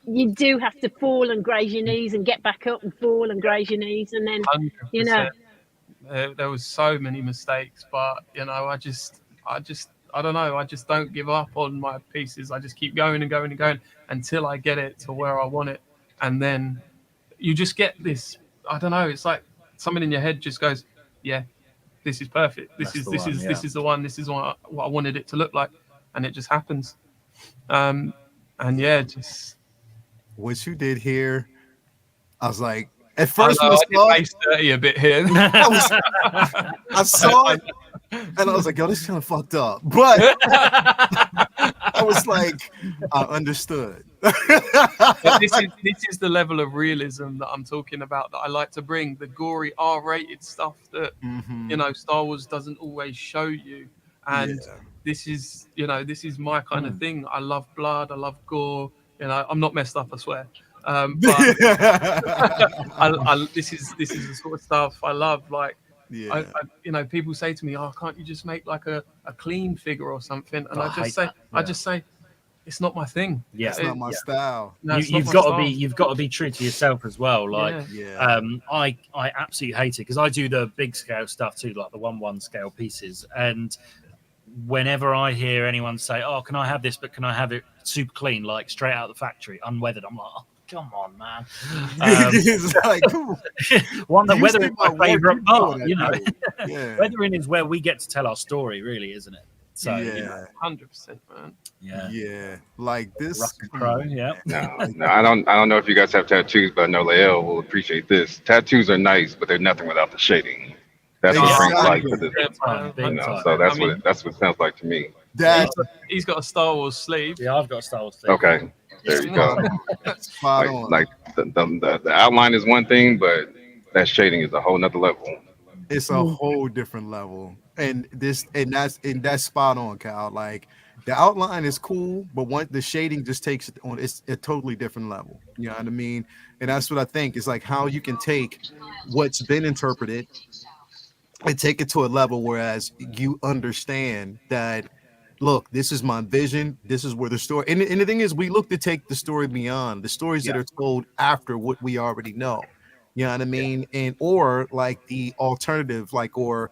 You do have to fall and graze your knees and get back up and fall and graze your knees. And then, 100%. There was so many mistakes, but I don't know. I just don't give up on my pieces. I just keep going and going and going until I get it to where I want it. And then you just get this, I don't know. It's like something in your head just goes, yeah, this is perfect. This is the one. This is what I wanted it to look like. And it just happens. And yeah, just what you did here, I was like, at first, I did base 30 a bit here. I saw it, and I was like, "Yo, this is kind of fucked up." But I was like, I understood. But this is the level of realism that I'm talking about. That I like to bring, the gory R-rated stuff that Star Wars doesn't always show you, and this is my kind of thing. I love blood. I love gore. I'm not messed up, I swear. But this is the sort of stuff I love. Like, people say to me, "Oh, can't you just make like a clean figure or something?" And I just say, it's not my thing. Yeah, it's not my style. No, you've got to be true to yourself as well. Like, I absolutely hate it because I do the big scale stuff too, like the 1/1 scale pieces. And whenever I hear anyone say, "Oh, can I have this? But can I have it super clean, like straight out of the factory, unweathered?" I'm like, "Oh, come on, man." It's like, weathering is my favorite part. Weathering is where we get to tell our story, really, isn't it? So 100%, man. Yeah. Like this. Pro, No, I don't know if you guys have tattoos, but I know Lael will appreciate this. Tattoos are nice, but they're nothing without the shading. That's what brings life to this. So that's what it sounds like to me. He's got a Star Wars sleeve. Yeah, I've got a Star Wars sleeve. Okay, there you go. Like the outline is one thing, but that shading is a whole nother level. It's a whole different level, and that's spot on, Kyle. Like, the outline is cool, but the shading just takes it on. It's a totally different level. You know what I mean? And that's what I think is like how you can take what's been interpreted and take it to a level whereas you understand that, look, this is my vision. This is where the story. And the thing is, we look to take the story beyond the stories that are told after what we already know. You know what I mean? And or like the alternative, like, or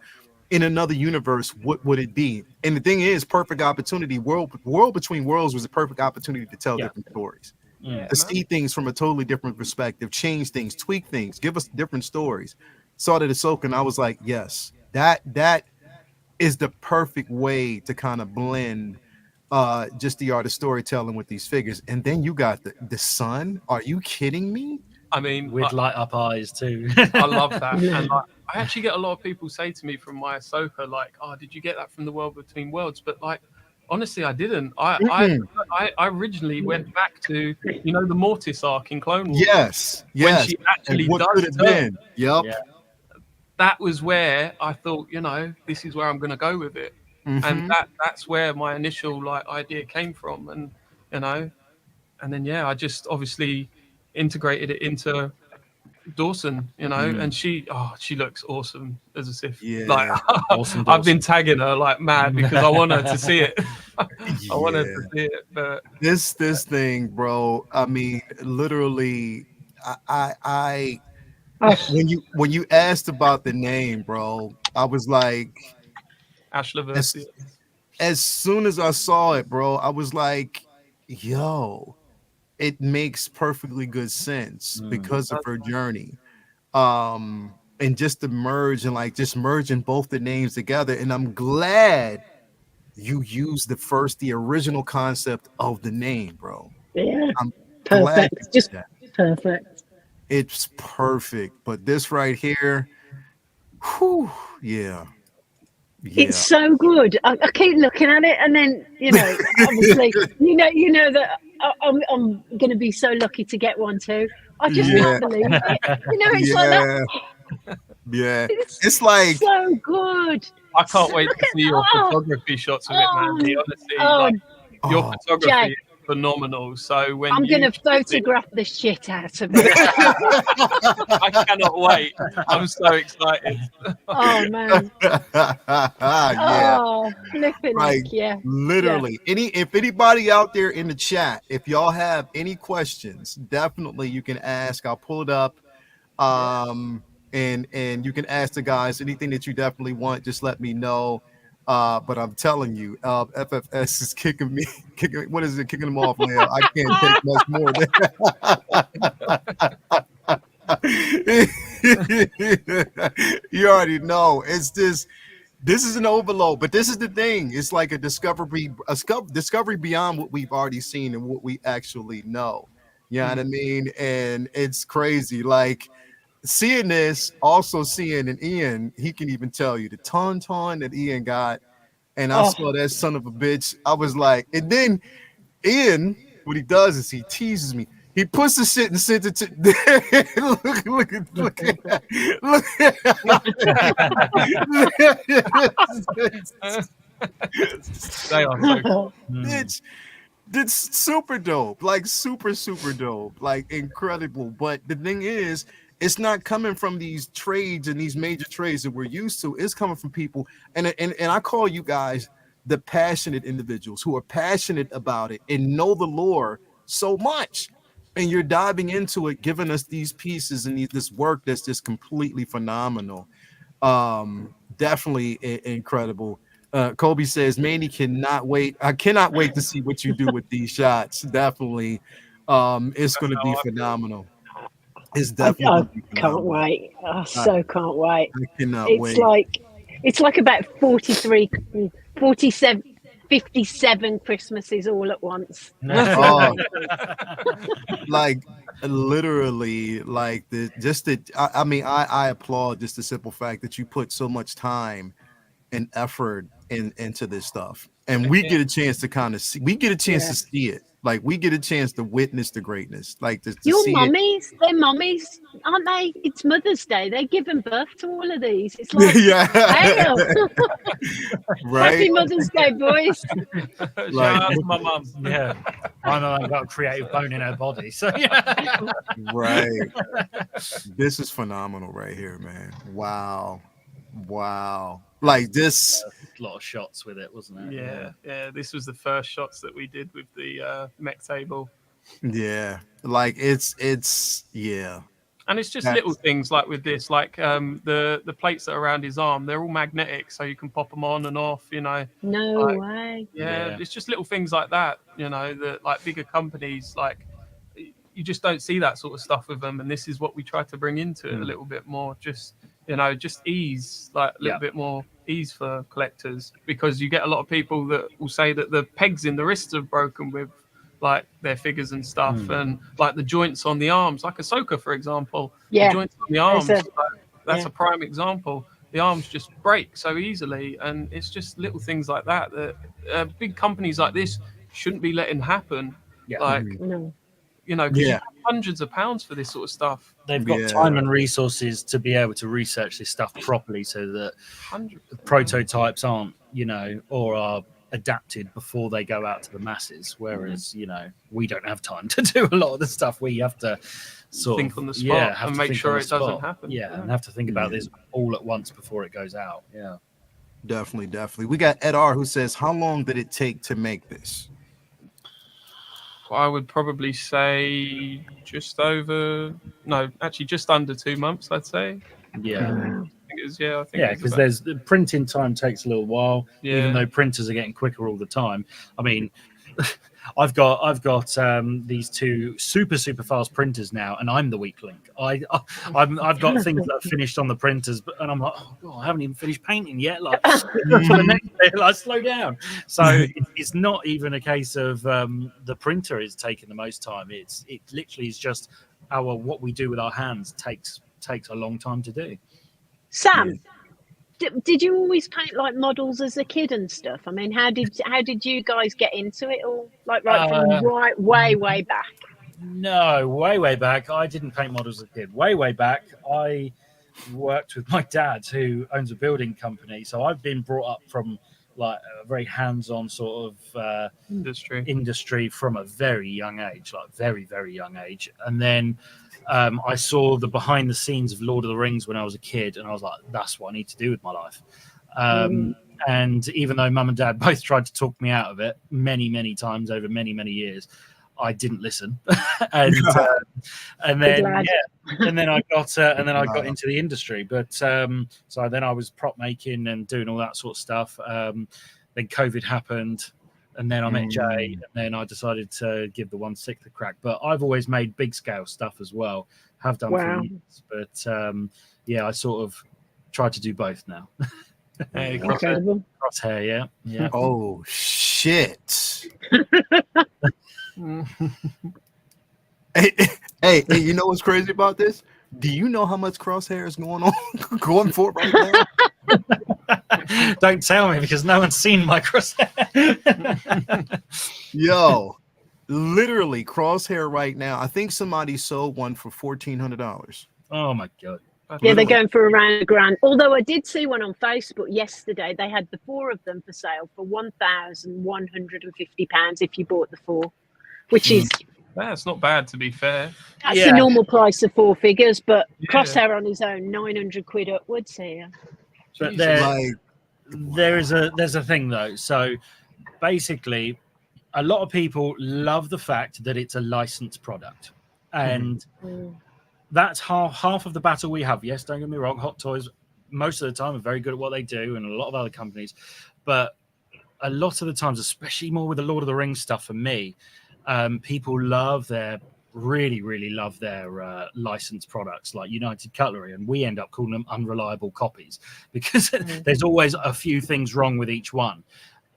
in another universe, what would it be? And the thing is, perfect opportunity. World Between Worlds was a perfect opportunity to tell different stories, to see things from a totally different perspective, change things, tweak things, give us different stories. Saw that Ahsoka, and I was like, yes, that is the perfect way to kind of blend just the art of storytelling with these figures. And then you got the sun. Are you kidding me? I mean, with light up eyes too. I love that. And like, I actually get a lot of people say to me from my Ahsoka, like, "Oh, did you get that from the World Between Worlds?" But like, honestly, I didn't. I originally went back to, you know, the Mortis arc in Clone Wars. Yes. When she actually and what does could have turn. been? Yep. Yeah. That was where I thought, you know, this is where I'm going to go with it. And that's where my initial like idea came from. And, you know, and then, yeah, I just obviously integrated it into Dawson, you know, and she looks awesome as a Sith. Yeah. Like, Awesome I've been Dawson. tagging her like mad because I want her to see it. I want her to see it. But this thing, bro. I mean, literally, I when you asked about the name, bro, I was like, Ashla as soon as I saw it, bro, I was like, yo, it makes perfectly good sense because of her journey. And just to merge and like just merging both the names together. And I'm glad you used the original concept of the name, bro. Yeah. I'm perfect. glad Just perfect. It's perfect. But this right here, whew, yeah. It's so good. I keep looking at it, and then, you know, obviously, you know that I'm going to be so lucky to get one too. I just can't believe it. You know, it's like that. Yeah, it's like so good. I can't wait to see your photography shots of it, man. Honestly, your photography Jay, is phenomenal. So when I'm going to photograph the shit out of it. I cannot wait. I'm so excited. Oh man. yeah. Oh, flipping like, yeah. Literally. Yeah. If anybody out there in the chat, if y'all have any questions, definitely you can ask. I'll pull it up. And you can ask the guys anything that you definitely want, just let me know. But I'm telling you, FFS is kicking me. What is it? Kicking them off now. I can't take much more. You already know. It's this is an overload, but this is the thing. It's like a discovery beyond what we've already seen and what we actually know. You know what I mean? And it's crazy. Like, seeing this, also seeing an Ian, he can even tell you the tauntaun that Ian got. And I saw that son of a bitch. I was like, and then Ian, what he does is he teases me. He puts the shit and sends it to look at it's super dope, like super dope, like incredible. But the thing is, it's not coming from these trades and these major trades that we're used to. It's coming from people, and I call you guys the passionate individuals who are passionate about it and know the lore so much, and you're diving into it, giving us these pieces and this work that's just completely phenomenal. Definitely incredible. Kobe says, Manny cannot wait. I cannot wait to see what you do with these shots. Definitely. It's going to be phenomenal. It's definitely I can't wait. I so can't wait. I cannot wait. It's like about 47 57 Christmases all at once. Like literally, like I applaud just the simple fact that you put so much time and effort into this stuff, and we get a chance to kind of see. We get a chance to see it. Like, we get a chance to witness the greatness. Like, to your see mummies, they're mummies, aren't they? It's Mother's Day. They're giving birth to all of these. It's like, hell. Right? Happy Mother's Day, boys. Like, my mum. Yeah, my mum got a creative bone in her body. So yeah. Right. This is phenomenal right here, man. Wow. Like this. A lot of shots with it, wasn't it? Yeah. This was the first shots that we did with the mech table. Yeah, like it's yeah. And it's just little things like with this, like the plates that are around his arm, they're all magnetic, so you can pop them on and off, you know. No way. Yeah, it's just little things like that, you know, that like bigger companies, like you just don't see that sort of stuff with them. And this is what we try to bring into it a little bit more, just, you know, just ease, like a little bit more ease for collectors, because you get a lot of people that will say that the pegs in the wrists are broken with like their figures and stuff, and like the joints on the arms, like Ahsoka, for example. Yeah. The joints on the arms, There's that's a prime example. The arms just break so easily, and it's just little things like that that big companies like this shouldn't be letting happen. Yeah. Like, No. you know, 'cause you pay hundreds of pounds for this sort of stuff. They've got time and resources to be able to research this stuff properly, so that prototypes aren't, you know, or are adapted before they go out to the masses. Whereas, you know, we don't have time to do a lot of the stuff. We have to sort think of on the spot have and to make think sure on the it doesn't spot. happen. Yeah, and have to think about this all at once before it goes out. Yeah. Definitely. We got Ed R who says, how long did it take to make this? I would probably say just under 2 months, I'd say. Yeah. I think it was, I think Yeah, because there's the printing time takes a little while, even though printers are getting quicker all the time. I mean, I've got these two super fast printers now, and I'm the weak link. I've got things that are finished on the printers, and I'm like, oh God, I haven't even finished painting yet. Like, for the next day, like, slow down. So it's not even a case of the printer is taking the most time. It literally is just what we do with our hands takes a long time to do. Sam, did you always paint like models as a kid and stuff? I mean, how did you guys get into it all? Like from way back? No, way back. I didn't paint models as a kid. Way back, I worked with my dad, who owns a building company. So I've been brought up from like a very hands-on sort of industry from a very young age, like very young age. And then I saw the behind the scenes of Lord of the Rings when I was a kid, and I was like, that's what I need to do with my life. And even though Mum and Dad both tried to talk me out of it many times over many years, I didn't listen. and then I got into the industry. But so then I was prop making and doing all that sort of stuff. Then COVID happened. And then I met Jay, and then I decided to give the 1/6 a crack. But I've always made big scale stuff as well. Have done for years. But I sort of try to do both now. Crosshair, yeah. Oh shit! hey, you know what's crazy about this? Do you know how much crosshair is going for right now? Don't tell me, because no one's seen my crosshair. Yo, literally crosshair right now. I think somebody sold one for $1,400. Oh my God. Yeah, they're going for around $1,000. Although I did see one on Facebook yesterday. They had the 4 of them for sale for £1,150 if you bought the 4, which is that's not bad, to be fair. That's the normal price of 4 figures, but Crosshair on his own, 900 quid upwards here. But there's a thing though. So basically, a lot of people love the fact that it's a licensed product, and that's half of the battle we have. Yes, don't get me wrong. Hot Toys most of the time are very good at what they do, and a lot of other companies, but a lot of the times, especially more with the Lord of the Rings stuff, for me, people really love their licensed products like United Cutlery, and we end up calling them unreliable copies because there's always a few things wrong with each one.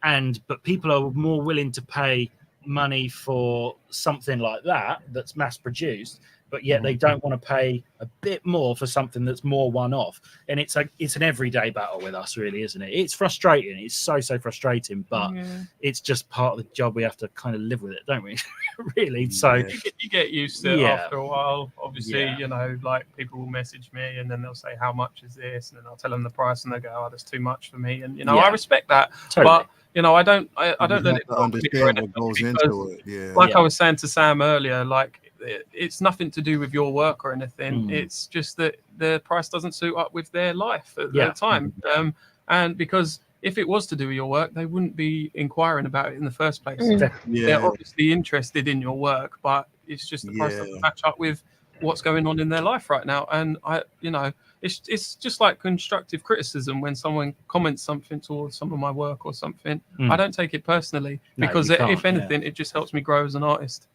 But people are more willing to pay money for something like that that's mass produced, but yet they don't want to pay a bit more for something that's more one-off. And it's an everyday battle with us, really, isn't it? It's frustrating. It's so frustrating, but it's just part of the job. We have to kind of live with it, don't we? Really. So you get used to it after a while. Obviously, you know, like people will message me and then they'll say, how much is this? And then I'll tell them the price and they go, oh, that's too much for me. And, you know, I respect that. Totally. But, you know, I don't let it understand what goes into it. Yeah. Like I was saying to Sam earlier, like, it's nothing to do with your work or anything. It's just that the price doesn't suit up with their life at the time. And because if it was to do with your work, they wouldn't be inquiring about it in the first place. They're obviously interested in your work, but it's just the price doesn't match up with what's going on in their life right now. And it's just like constructive criticism when someone comments something towards some of my work or something. I don't take it personally because if anything, it just helps me grow as an artist.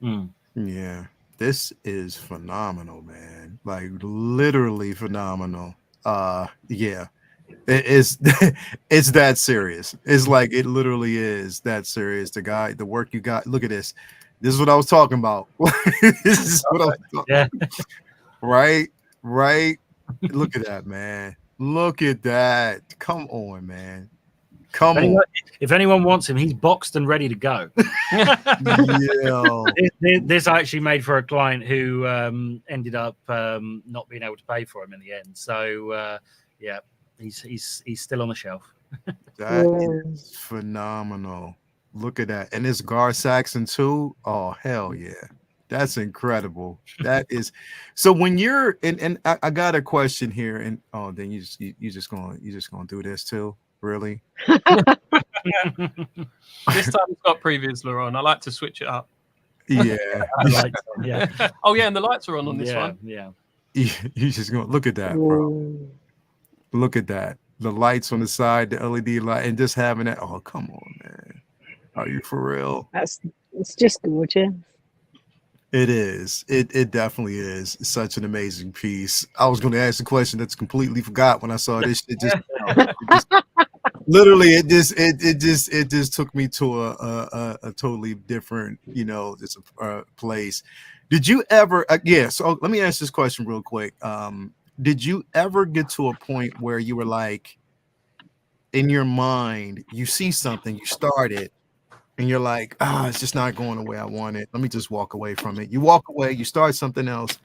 Yeah. This is phenomenal, man. Like literally phenomenal. It's that serious. It's like it literally is that serious. The work you got. Look at this. This is what I was talking about. This is what I was talking Yeah. Right. Look at that, man. Look at that. Come on, man. Come on. If anyone wants him, he's boxed and ready to go. Yo. This I actually made for a client who ended up not being able to pay for him in the end. So yeah, he's still on the shelf. That is phenomenal. Look at that. And it's Gar Saxon too. Oh, hell yeah. That's incredible. That is so when you're and I got a question here, and then you just gonna do this too. Really? This time it's got previous on. I like to switch it up. Yeah. Yeah. Oh yeah, and the lights are on this one. Yeah. You just gonna look at that, bro. Look at that. The lights on the side, the LED light, and just having that. Oh, come on, man. Are you for real? It's just gorgeous. It is. It definitely is. It's such an amazing piece. I was going to ask a question that's completely forgot when I saw this. It just literally it just took me to a totally different, just a place. Did you ever? So let me ask this question real quick. Did you ever get to a point where you were like, in your mind, you see something, you start it, and you're like, it's just not going the way I want it. Let me just walk away from it. You walk away, you start something else.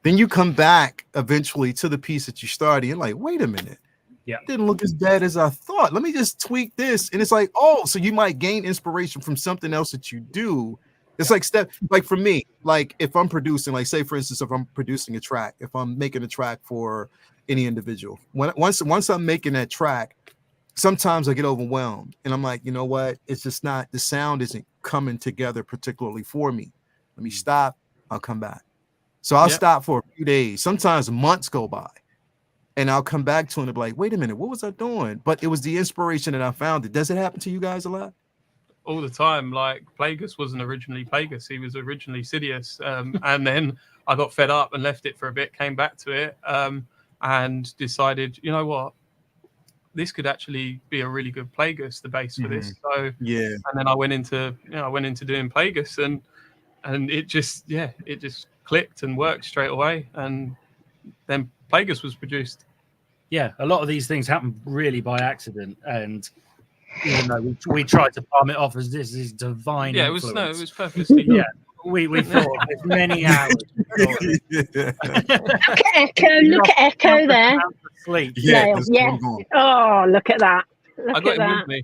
Then you come back eventually to the piece that you started. You're like, wait a minute. Yeah. It didn't look as bad as I thought. Let me just tweak this. And it's like, so you might gain inspiration from something else that you do. It's like for me, like if I'm producing, like say for instance, if I'm producing a track, if I'm making a track for any individual, once I'm making that track, sometimes I get overwhelmed and I'm like, you know what? It's just not, the sound isn't coming together particularly for me. Let me stop. I'll come back. So I'll stop for a few days. Sometimes months go by and I'll come back to it and be like, wait a minute, what was I doing? But it was the inspiration that I found. Does it happen to you guys a lot? All the time. Like Plagueis wasn't originally Plagueis. He was originally Sidious. And then I got fed up and left it for a bit, came back to it and decided, you know what? This could actually be a really good Plagueis, the base for this. So yeah, and then I went into doing Plagueis and it just clicked and worked straight away. And then Plagueis was produced. Yeah, a lot of these things happen really by accident, and even though we tried to palm it off as this is divine. Yeah, influence. it was purposely. Yeah, we thought there's many hours. Look at Echo there. Sleep. Yeah. Oh, look at that. I got him with me.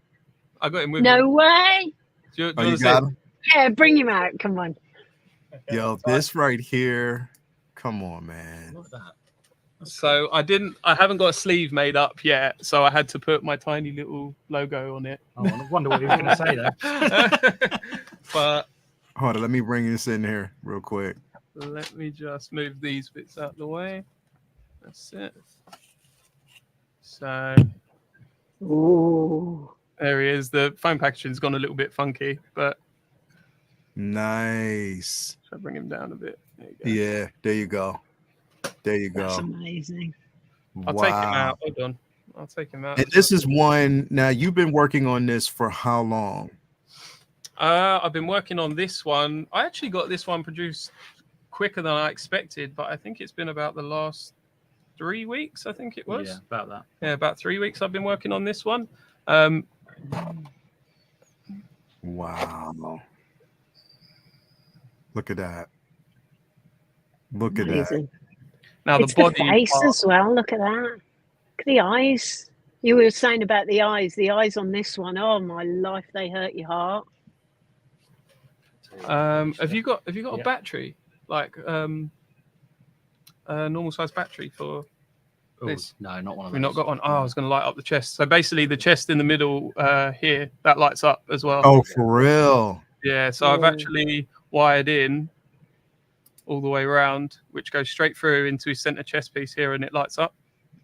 I got him with me. No way. Do you you got him? Yeah, bring him out. Come on. Yo, this right here. Come on, man. Look at that. So I haven't got a sleeve made up yet, so I had to put my tiny little logo on it. Oh, I wonder what he was going to say there. But hold on, let me bring this in here real quick. Let me just move these bits out the way. That's it. So there he is. The foam packaging's gone a little bit funky, but nice. Should I bring him down a bit? There you go. Yeah, there you go. There you go. That's amazing. I'll take him out. Hold on. I'll take him out. And this is one. Now you've been working on this for how long? I've been working on this one. I actually got this one produced quicker than I expected, but I think it's been about the last 3 weeks. I think it was. Yeah, about that. Yeah, about 3 weeks. I've been working on this one. Wow. Look at that. Look at Amazing. that. Now It's the body the face as well. Look at that. Look at the eyes. You were saying about the eyes. The eyes on this one. Oh my life, they hurt your heart. Have you got a battery, like a normal size battery for this? No, not one of those. We've not got one. Oh, I was going to light up the chest. So basically, the chest in the middle here that lights up as well. Oh, for real? Yeah. So I've actually wired in all the way around, which goes straight through into his center chest piece here, and it lights up.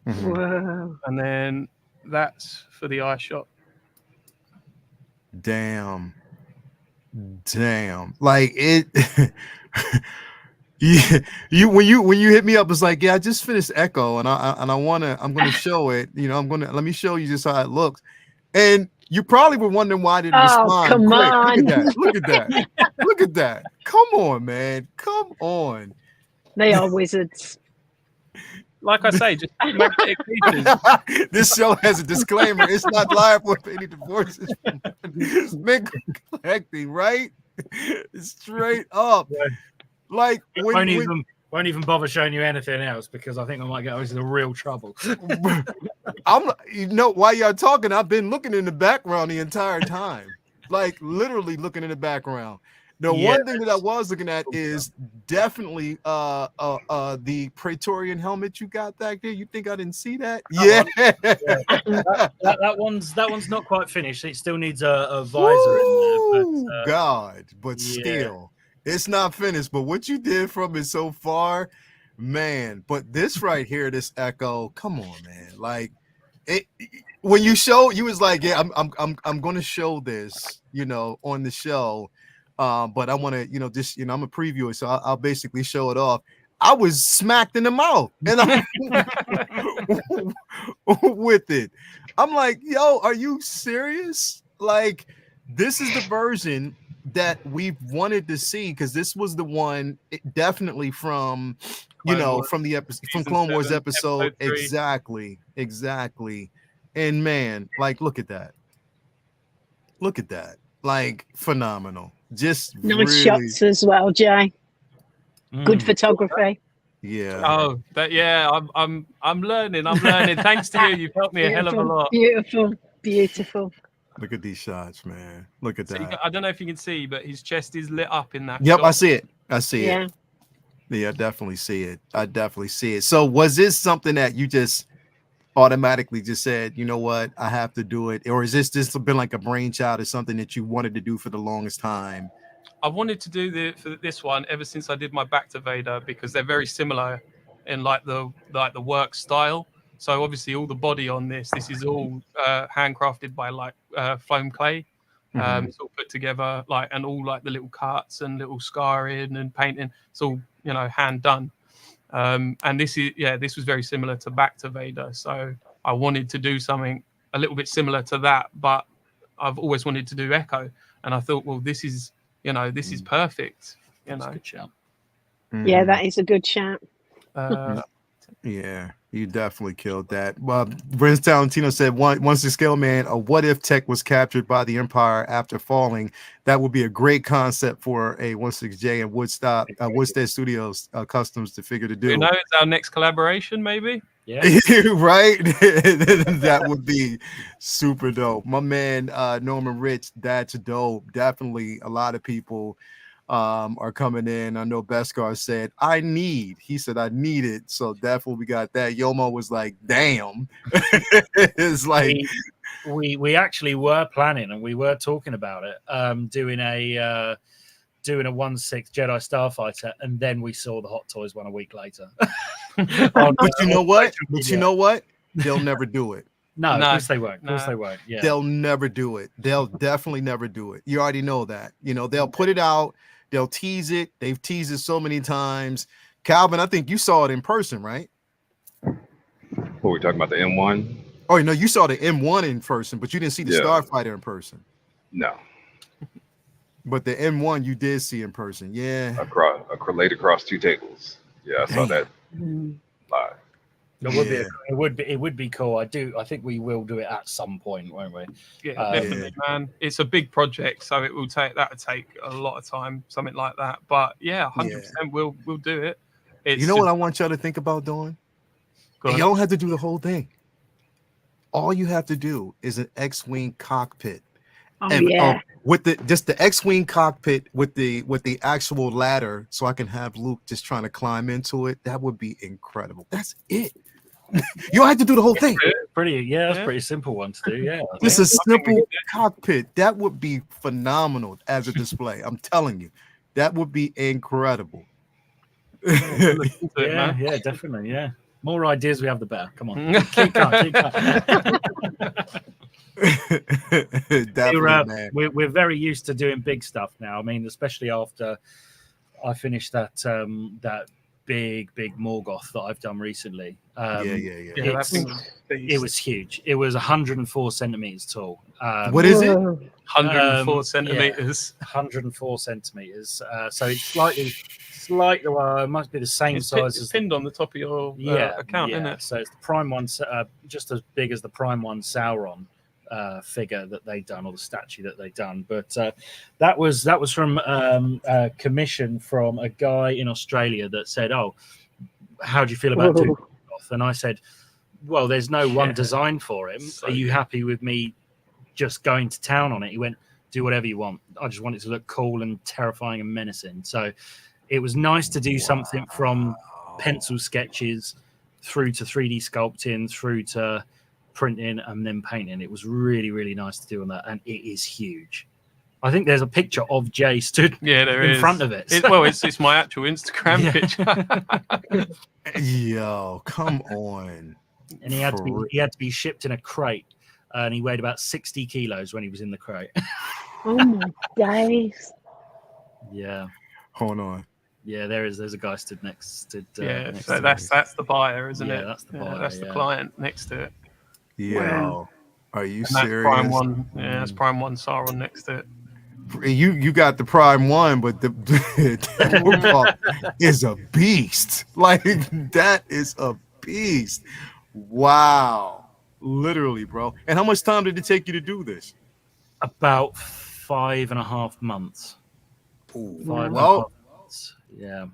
Mm-hmm. Whoa. And then that's for the eye shot. Damn. Like it. Yeah, when you hit me up, it's like, yeah, I just finished Echo, and I'm gonna show it. Let me show you just how it looks. And you probably were wondering why I didn't respond. Come quick. on. Look at that. Look at that. Come on, man. Come on. They are wizards. Like I say, just magnetic pieces. This show has a disclaimer. It's not liable for any divorces. Men collecting, right? Straight up. Yeah. Like won't even bother showing you anything else because I think I might get into real trouble. You know, while y'all talking, I've been looking in the background the entire time, like literally looking in the background. The one thing that I was looking at is definitely the Praetorian helmet you got back there. You think I didn't see that? Yeah. That one's not quite finished. It still needs a visor in there. But still, it's not finished. But what you did from it so far, man. But this right here, this Echo, come on, man. Like it when you show, you was like, yeah, I'm gonna show this, you know, on the show. But I want to, you know, just, you know, I'm a previewer, so I'll basically show it off. I was smacked in the mouth, and I with it. I'm like, yo, are you serious? Like, this is the version that we wanted to see, because this was the one, definitely from, you know, from the episode, from Clone Wars episode. Exactly. And man, like, look at that. Like, phenomenal. Just nice really... shots as well, Jay. Good photography. Yeah. Oh, I'm learning. Thanks to you, you've helped me a hell of a lot. Beautiful. Look at these shots, man. Look at that. I don't know if you can see, but his chest is lit up in that. Yep, shot. I see it. Yeah, I definitely see it. So was this something that you just automatically just said, you know what, I have to do it? Or is this been like a brainchild or something that you wanted to do for the longest time? I wanted to do for this one ever since I did my Back to Vader, because they're very similar in like the work style. So obviously all the body on this is all handcrafted by like foam clay. It's all put together, like, and all like the little cuts and little scarring and painting. It's all, you know, hand done. And this was very similar to Back to Vader. So I wanted to do something a little bit similar to that, but I've always wanted to do Echo, and I thought, well, this is perfect. You know, good shout. Yeah, that is a good shout. Yeah, you definitely killed that. Well, Brent Talentino said, once the scale man, what if tech was captured by the Empire after falling? That would be a great concept for a OneSixthJay and Woodsted Studios Customs to figure to do. You know, it's our next collaboration, maybe. Yeah, right. That would be super dope. My man Norman Rich, that's dope. Definitely a lot of people are coming in. I know Beskar said, I need it. So definitely we got that. Yomo was like, damn. It's like we actually were planning, and we were talking about it, doing a 1/6 Jedi Starfighter, and then we saw the Hot Toys one a week later. But you know what? They'll never do it. No, of course they won't. Of course they won't. Yeah, they'll never do it. They'll definitely never do it. You already know that. You know, they'll put it out. They'll tease it. They've teased it so many times. Calvin, I think you saw it in person, right? What are we talking about? The M1? Oh, no, you saw the M1 in person, but you didn't see the Starfighter in person. No. But the M1 you did see in person. Yeah. Laid across two tables. Yeah, I saw that live. It would be cool. I think we will do it at some point, won't we? Yeah, definitely, man. It's a big project, so it will take a lot of time, something like that. But yeah, 100% we'll do it. You know what I want y'all to think about doing? You don't have to do the whole thing. All you have to do is an X-wing cockpit. With the X-wing cockpit with the actual ladder, so I can have Luke just trying to climb into it. That would be incredible. That's it. You don't have to do the whole thing. That's pretty simple one to do. Yeah, just a simple cockpit. That would be phenomenal as a display. I'm telling you, that would be incredible. Yeah, definitely. Yeah, more ideas we have, the better. Come on, keep going. Definitely, we're very used to doing big stuff now. I mean, especially after I finished that big Morgoth that I've done recently. It was huge. It was 104 centimeters tall. What is it? 104 centimeters. 104 centimeters. So it's slightly. Well, it must be the same size It's as pinned on the top of your account, isn't it? So it's the Prime One, just as big as the Prime One Sauron figure that they done, or the statue that they done. But that was from a commission from a guy in Australia that said, "Oh, how do you feel about doing Morgoth?" And I said, "Well, there's no one design for him. Are you happy with me just going to town on it?" He went, "Do whatever you want. I just want it to look cool and terrifying and menacing." So it was nice to do something from pencil sketches through to 3D sculpting, through to printing and then painting. It was really, really nice to do on that, and it is huge. I think there's a picture of Jay stood in front of it. It's my actual Instagram picture. Yo, come on. And he had to be shipped in a crate, and he weighed about 60 kilos when he was in the crate. Oh my days. Yeah. Hold on. Yeah, there's a guy stood next. So that's the buyer, isn't it? That's the buyer. That's the client next to it. Yeah. Wow. Are you and serious? That's Prime One. Yeah, that's Prime One Sauron next to it. You got the Prime One, but the Morgoth is a beast. Like, that is a beast. Wow. Literally, bro. And how much time did it take you to do this? About 5.5 months. Ooh. 5.5 months. Yeah.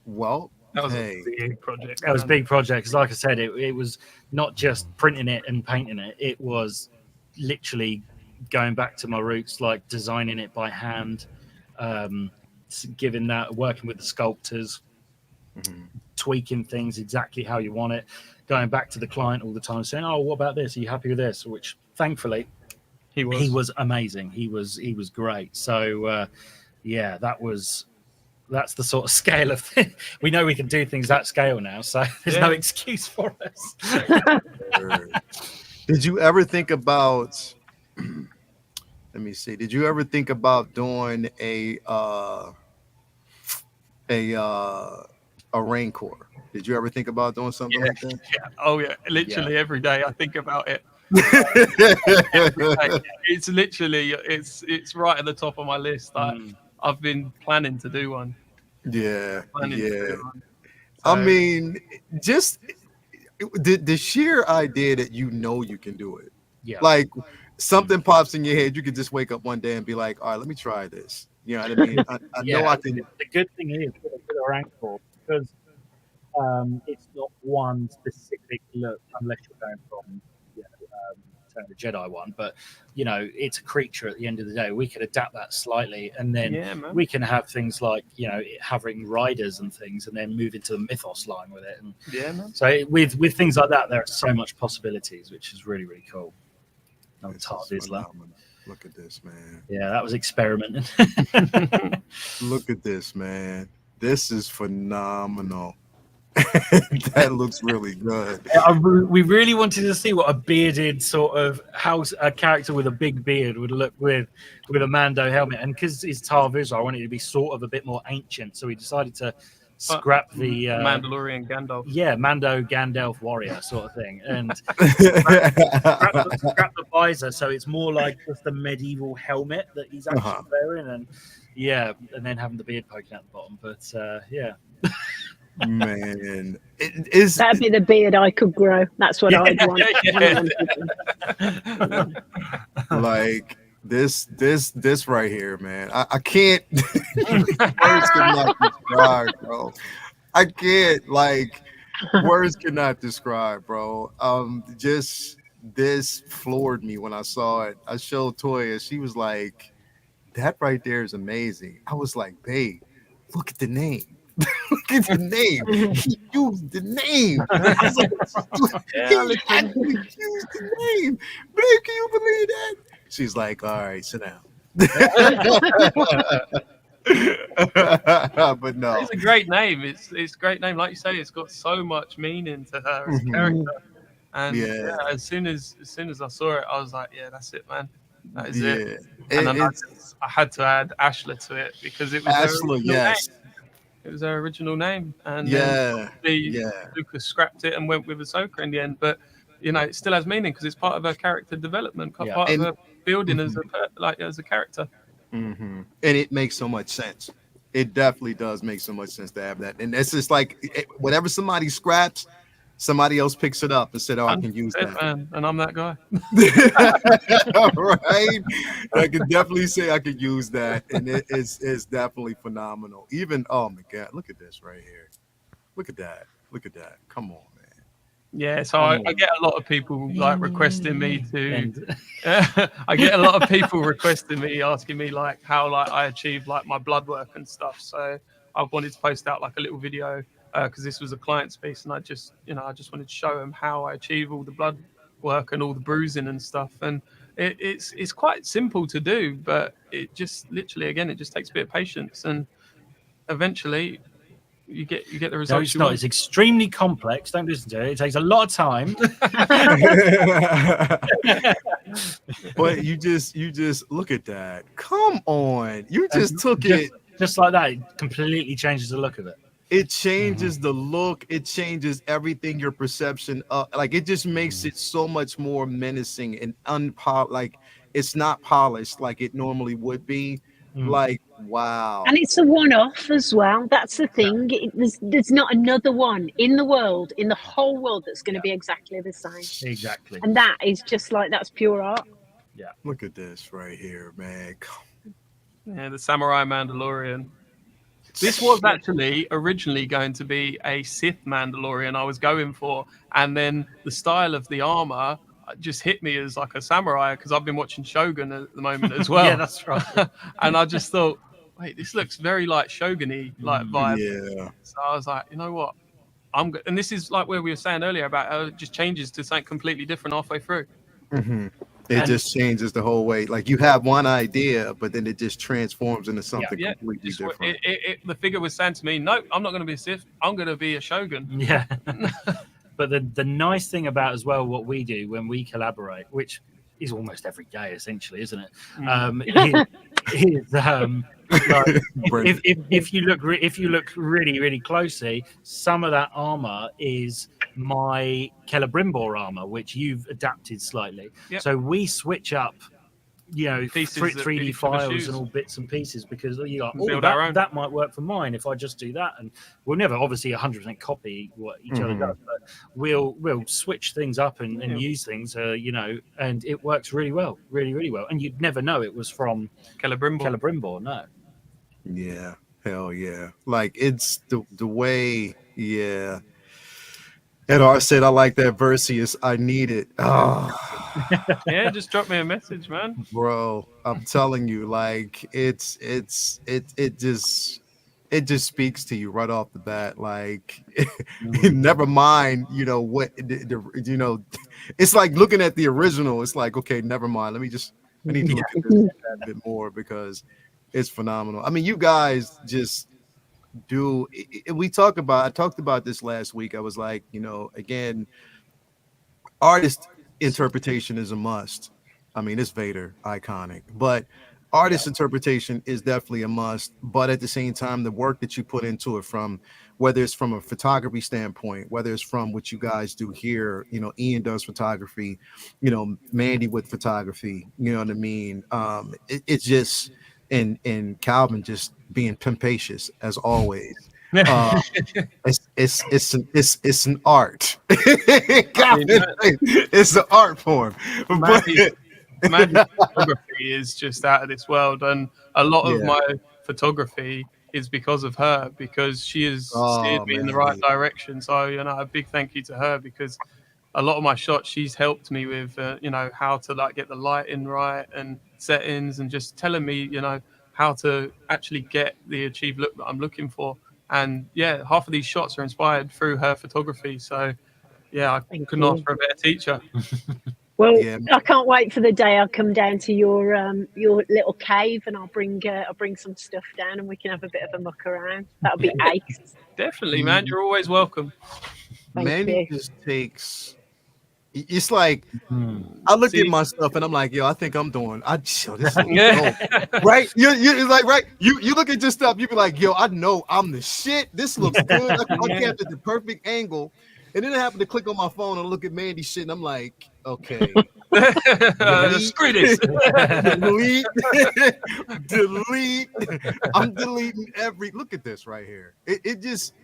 Well, that was a big project. That was a big project because, like I said, it was not just printing it and painting it. It was literally going back to my roots, like designing it by hand, working with the sculptors, tweaking things exactly how you want it, going back to the client all the time saying, "Oh, what about this? Are you happy with this?" Which thankfully he was amazing. He was great. So that's the sort of scale of thing. We know we can do things that scale now, so there's no excuse for us. Did you ever think about let me see, did you ever think about doing a Rancor? Did you ever think about doing something like that? Yeah. Oh yeah, literally every day I think about it. It's literally it's right at the top of my list. I've been planning to do one. Yeah. So, I mean, just the sheer idea that you can do it. Yeah. Like something pops in your head, you could just wake up one day and be like, "All right, let me try this." You know what I mean? I know I can. The good thing is with a Rancor, because it's not one specific look, unless you're going from the Jedi one, but it's a creature at the end of the day. We could adapt that slightly, and then we can have things like having riders and things, and then move into the mythos line with it. And so with things like that, there are so much possibilities, which is really, really cool. Look at this, man. Yeah, that was experimenting. Look at this, man. This is phenomenal. That looks really good. We really wanted to see what a bearded sort of a character with a big beard would look with a Mando helmet, and because it's Tar Vizsla, I wanted it to be sort of a bit more ancient, so we decided to scrap the Mandalorian Gandalf. Yeah, Mando Gandalf warrior sort of thing, and scrap the visor, so it's more like just a medieval helmet that he's actually wearing, and then having the beard poking out the bottom. But man, that'd be the beard I could grow. That's what I'd want. Like this right here, man. I can't. Words cannot describe, bro. I can't. Like, words cannot describe, bro. Just this floored me when I saw it. I showed Toya. She was like, "That right there is amazing." I was like, "Babe, look at the name." Look at the name. He used the name. I was like, he actually used the name. Babe, can you believe that? She's like, "All right, sit down." But no, it's a great name. It's a great name. Like you say, it's got so much meaning to her as a character. And as soon as I saw it, I was like, "Yeah, that's it, man. That is it." And then I had to add Ashla to it because it was Ashla, yes. It was her original name, and Yeah, then Lucas scrapped it and went with Ahsoka in the end. But you know, it still has meaning because it's part of her character development, part of her building as a character. And it makes so much sense. It definitely does make so much sense to have that. And it's just like whatever somebody scraps, somebody else picks it up and said, "Oh, I can use that." Man, and I'm that guy. Right? I can definitely say I could use that, and it's definitely phenomenal. Even oh my god, look at this right here. Look at that. Look at that. Come on, man. Yeah, so I get a lot of people like requesting me to. I get a lot of people requesting me, asking me like how like I achieved like my blood work and stuff. So I wanted to post out like a little video because this was a client's piece, and I just wanted to show them how I achieve all the blood work and all the bruising and stuff. And it's quite simple to do, but it just literally again it just takes a bit of patience, and eventually you get the results. No, it's not. It's extremely complex. Don't listen to it. It takes a lot of time. But you just look at that. Come on. You just took it just like that. It completely changes the look of it. It changes the look. It changes everything. Your perception of like it just makes it so much more menacing and like it's not polished like it normally would be. Like wow. And it's a one-off as well. That's the thing. There's not another one in the world, in the whole world, that's going to be exactly the same. Exactly. And that is just like that's pure art. Yeah. Look at this right here, man. Yeah, the Samurai Mandalorian. This was actually originally going to be a Sith Mandalorian I was going for, and then the style of the armor just hit me as like a samurai because I've been watching Shogun at the moment as well. Yeah, that's right. And I just thought, wait, this looks very like Shogun-y like vibe. Yeah. So I was like, you know what? I'm good. And this is like where we were saying earlier about how it just changes to something completely different halfway through. It just changes the whole way. Like you have one idea, but then it just transforms into something completely different. The figure was saying to me, no, I'm not going to be a Sith. I'm going to be a Shogun. Yeah. But the nice thing about as well what we do when we collaborate, which is almost every day essentially, isn't it? Like, if you look really really closely, some of that armor is my Celebrimbor armor, which you've adapted slightly. Yep. So we switch up, you know, 3D files and all bits and pieces because you're like, that might work for mine if I just do that. And we'll never obviously 100% copy what each other does, but we'll switch things up and use things, you know, and it works really well, really, really well. And you'd never know it was from Celebrimbor, no. Yeah, hell yeah. Like it's the way, yeah. And I said, I like that Versius. I need it. Oh. Yeah, just drop me a message, man. Bro, I'm telling you, like it just speaks to you right off the bat. Like, never mind, you know what? You know, it's like looking at the original. It's like, okay, never mind. I need to look at this a bit more because it's phenomenal. I mean, you guys just do. I talked about this last week. I was like, you know, again, artist interpretation is a must. I mean, it's Vader, iconic, but artist interpretation is definitely a must. But at the same time, the work that you put into it, from whether it's from a photography standpoint, whether it's from what you guys do here, you know, Ian does photography, you know, Mandy with photography, you know what I mean? It's just, and Calvin just being pimpacious as always. It's an art. It's an art form. Mandy's photography is just out of this world, and a lot of my photography is because of her, because she has steered me in the right direction. So, you know, a big thank you to her, because a lot of my shots she's helped me with, you know, how to like get the lighting right and settings, and just telling me, you know, how to actually get the achieved look that I'm looking for. And yeah, half of these shots are inspired through her photography. So yeah, I couldn't ask for a better teacher. Well, I can't wait for the day I'll come down to your little cave, and I'll bring some stuff down, and we can have a bit of a muck around. That'll be ace. Definitely, man. You're always welcome. Mandy just takes. It's like I look at my stuff and I'm like, yo, I think I'm doing. This looks dope. Right? It's like right. You look at your stuff, you be like, yo, I know I'm the shit. This looks good. I captured the perfect angle, and then I happen to click on my phone and look at Mandy's shit, and I'm like, okay, screw this. delete. I'm deleting every. Look at this right here. It just.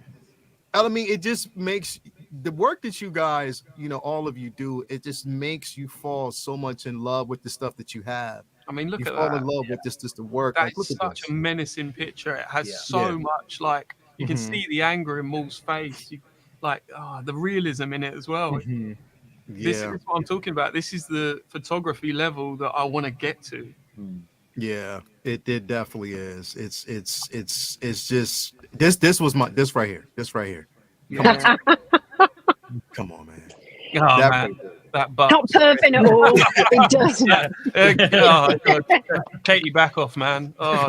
I mean, it just makes the work that you guys, all of you do. It just makes you fall so much in love with the stuff that you have. I mean, look you at fall that. in love with just the work. That's look such at a menacing picture. It has so much, like you can see the anger in Maul's face. The realism in it as well. This is what I'm talking about. This is the photography level that I want to get to. Yeah, it definitely is. It's just this was this right here. This right here. Yeah. Come on, man. Oh man, that butt. Not perfect at all. It doesn't. Oh God. Katie, back off, man. Oh,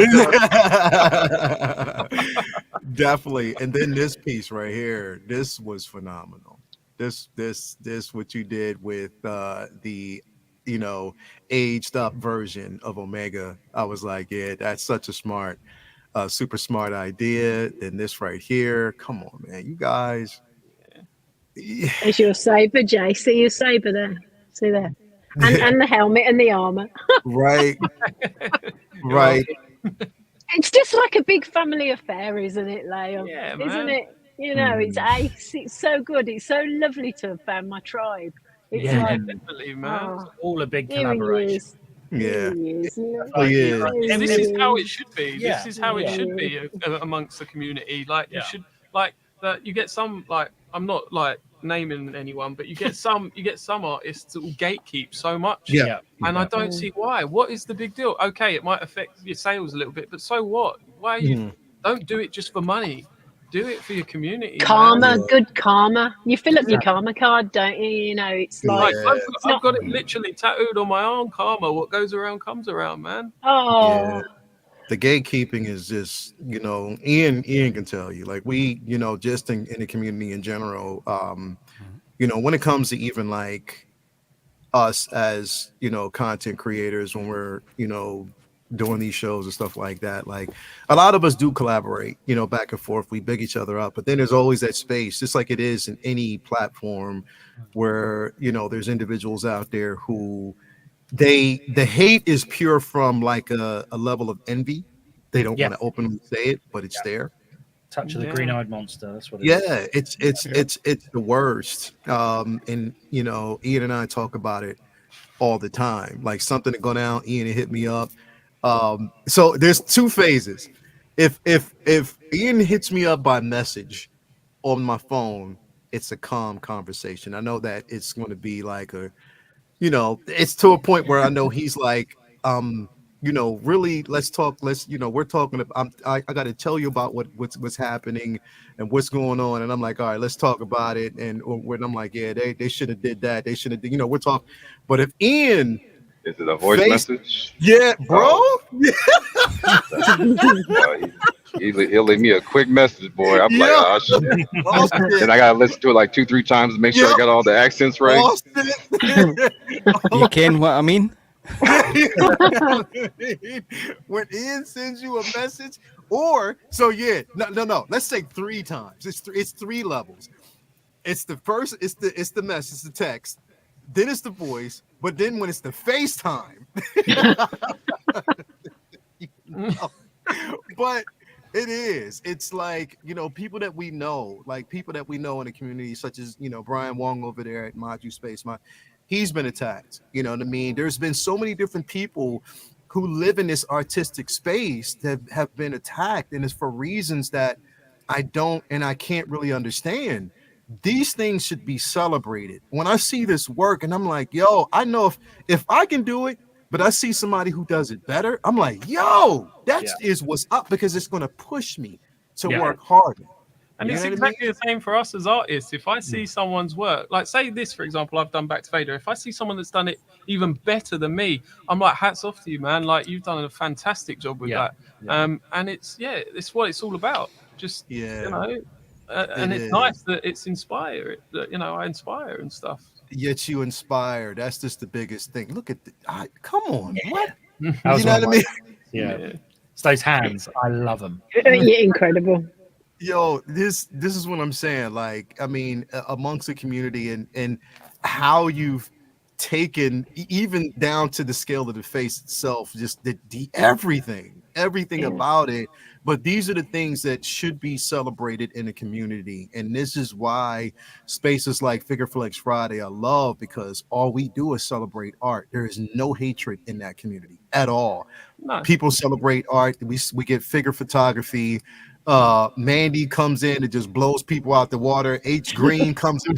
definitely. And then this piece right here. This was phenomenal. This what you did with the aged up version of Omega. I was like, yeah, that's such a smart, super smart idea. And this right here, come on, man, you guys. It's your saber, Jay. See your saber there. See there, and the helmet and the armor. Right. It's just like a big family affair, isn't it, Leo? Yeah, isn't it? It's ace. It's so good. It's so lovely to have found my tribe. It's definitely, man. It's all a big collaboration. This is how it should be. This is how it should be amongst the community. Like you should that. You get some I'm not naming anyone, but you get some artists that will gatekeep so much. And I don't see why. What is the big deal? Okay, it might affect your sales a little bit, but so what? Why don't do it just for money? Do it for your community. Karma, good karma. You fill up your karma card, don't you? It's like I've got it literally tattooed on my arm. Karma, what goes around comes around, man. The gatekeeping is just, Ian can tell you, like we, just in the community in general, when it comes to even like us as, content creators, when we're, doing these shows and stuff like that, like a lot of us do collaborate, back and forth. We big each other up, but then there's always that space, just like it is in any platform where, there's individuals out there who the hate is pure from like a level of envy. They don't want to openly say it, but it's there. Touch of the green-eyed monster. That's what it is. It's the worst. And Ian and I talk about it all the time. Like something to go down, Ian hit me up. So there's two phases. If Ian hits me up by message on my phone, it's a calm conversation. I know that it's going to be like it's to a point where I know he's like, really, let's talk. We're talking about, I got to tell you about what's happening and what's going on. And I'm like, all right, let's talk about it. And when I'm like, yeah, they should have did that. They should have, we're talking. But if Ian, is it a voice message? Yeah, bro. He'll leave me a quick message, boy. I'm like, oh shit. And I gotta listen to it like 2-3 times to make sure I got all the accents right. You ken what I mean? When Ian sends you a message, no. Let's say 3 times. It's 3 levels. It's the first. It's the message, the text. Then it's the voice, but then when it's the FaceTime, but it is. It's like, people that we know, in the community, such as, Brian Wong over there at Maju Space. He's been attacked. You know what I mean? There's been so many different people who live in this artistic space that have been attacked, and it's for reasons that I can't really understand. These things should be celebrated. When I see this work and I'm like, yo, I know if I can do it, but I see somebody who does it better, I'm like, yo, that is what's up, because it's going to push me to work harder. And it's exactly the same for us as artists. If I see someone's work, like say this, for example, I've done Back to Vader. If I see someone that's done it even better than me, I'm like, hats off to you, man. Like, you've done a fantastic job with that. And it's what it's all about. Just, and it's nice that it's inspired, that, I inspire and stuff. yet you inspire. That's just the biggest thing. Look at come on, what? That You was know one what I of mean? Yeah. It's those hands. I love them. Yeah, incredible. Yo, this is what I'm saying. Like, I mean, amongst the community and how you've taken even down to the scale of the face itself, just the everything Yeah. about it. But these are the things that should be celebrated in the community, and this is why spaces like Figure Flex Friday I love, because all we do is celebrate art. There is no hatred in that community at all. No. People celebrate art. We get figure photography. Mandy comes in and just blows people out the water. H Green comes in,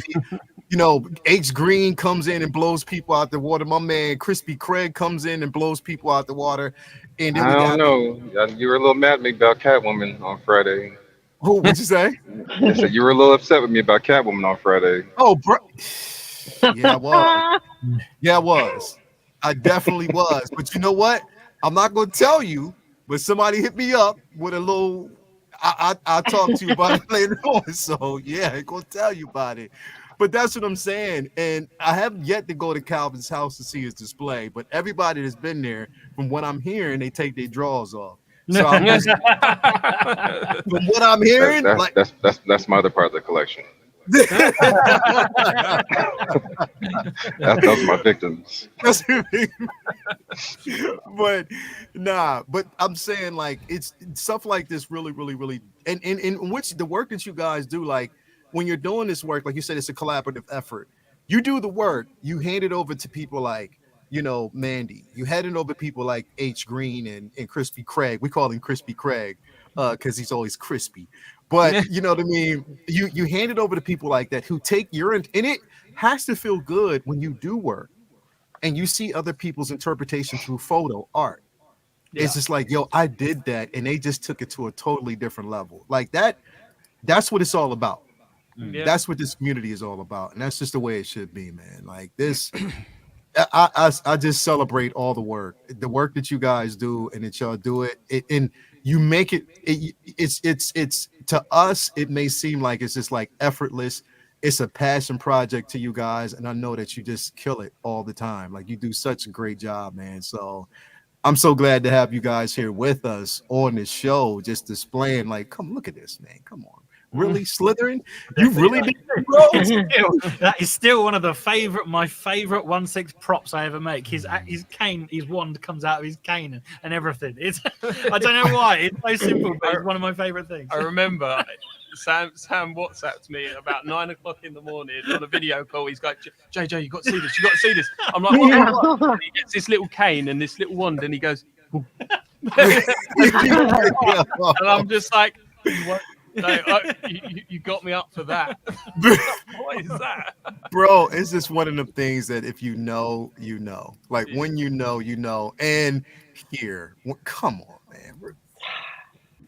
H Green comes in and blows people out the water. My man Crispy Craig comes in and blows people out the water. And then I we don't got know. You were a little mad at me about Catwoman on Friday. what'd you say? I said you were a little upset with me about Catwoman on Friday. Oh, bro. Yeah, I was. Yeah, I was. I definitely was. But you know what? I'm not going to tell you, but somebody hit me up with a little. I'll talk to you about it later on. So, yeah, I'm going to tell you about it. But that's what I'm saying. And I haven't yet to go to Calvin's house to see his display. But everybody that's been there, from what I'm hearing, they take their drawers off. So, I'm just, from what I'm hearing, That's my other part of the collection. Those are my victims. But I'm saying, like, it's stuff like this really and in which the work that you guys do, like when you're doing this work, like you said, it's a collaborative effort. You do the work, you hand it over to people like Mandy, you hand it over to people like H Green and Crispy Craig. We call him Crispy Craig because he's always crispy. But you know what I mean? You hand it over to people like that who take your, and it has to feel good when you do work and you see other people's interpretation through photo art. Yeah. It's just like, yo, I did that, and they just took it to a totally different level. Like that's what it's all about. Yeah. That's what this community is all about, and that's just the way it should be, man. Like this, I just celebrate all the work that you guys do, and that y'all do it, and you make it. It's to us, it may seem like it's just like effortless. It's a passion project to you guys, and I know that you just kill it all the time. Like you do such a great job, man. So I'm so glad to have you guys here with us on this show, just displaying, like, come look at this, man. Come on. Really, Slytherin? You really did, bro? That is still one of my favorite 1/6 props I ever make. His cane, his wand comes out of his cane and everything. It's I don't know why. It's so simple, but it's one of my favorite things. I remember Sam WhatsApped me at about 9 o'clock in the morning on a video call. He's like, JJ, you got to see this. You got to see this. I'm like, what? And he gets this little cane and this little wand, and he goes, and I'm just like, what? No, you got me up for that. What is that, bro? It's just one of the things that if you know, you know. Like when you know. And here, come on, man.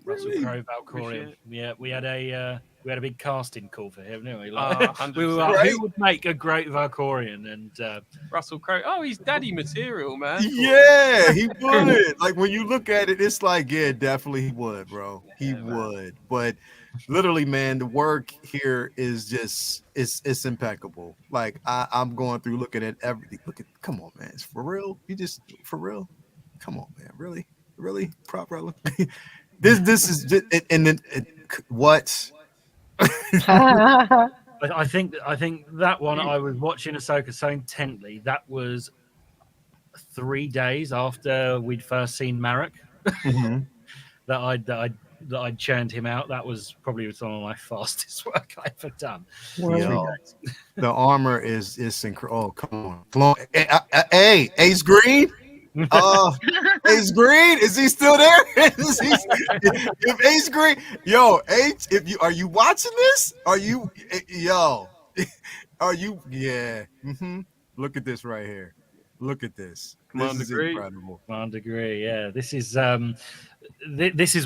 Russell Crowe, Valkyria. Yeah, we had a big casting call for him, didn't we? Like, we were like, who would make a great Valkyrian? And Russell Crowe. Oh, he's daddy material, man. Yeah, he would. Like when you look at it, it's like, yeah, definitely he would, bro. He would. But literally, man, the work here is just it's impeccable. Like I'm going through looking at everything. Come on, man. It's for real. You just for real. Come on, man. Really, proper. This is just, and then what? I think that one I was watching Ahsoka so intently. That was 3 days after we'd first seen Marek. Mm-hmm. that I'd churned him out. That was probably some of my fastest work I've ever done. Wow. The armor is incredible. Oh, come on. Hey, Ace Green. Ace Green, is he still there? If Ace Green, yo, H, are you watching this? Are you yeah. Mm-hmm. Look at this right here. Look at this. This is incredible. Commander Gree, yeah. This is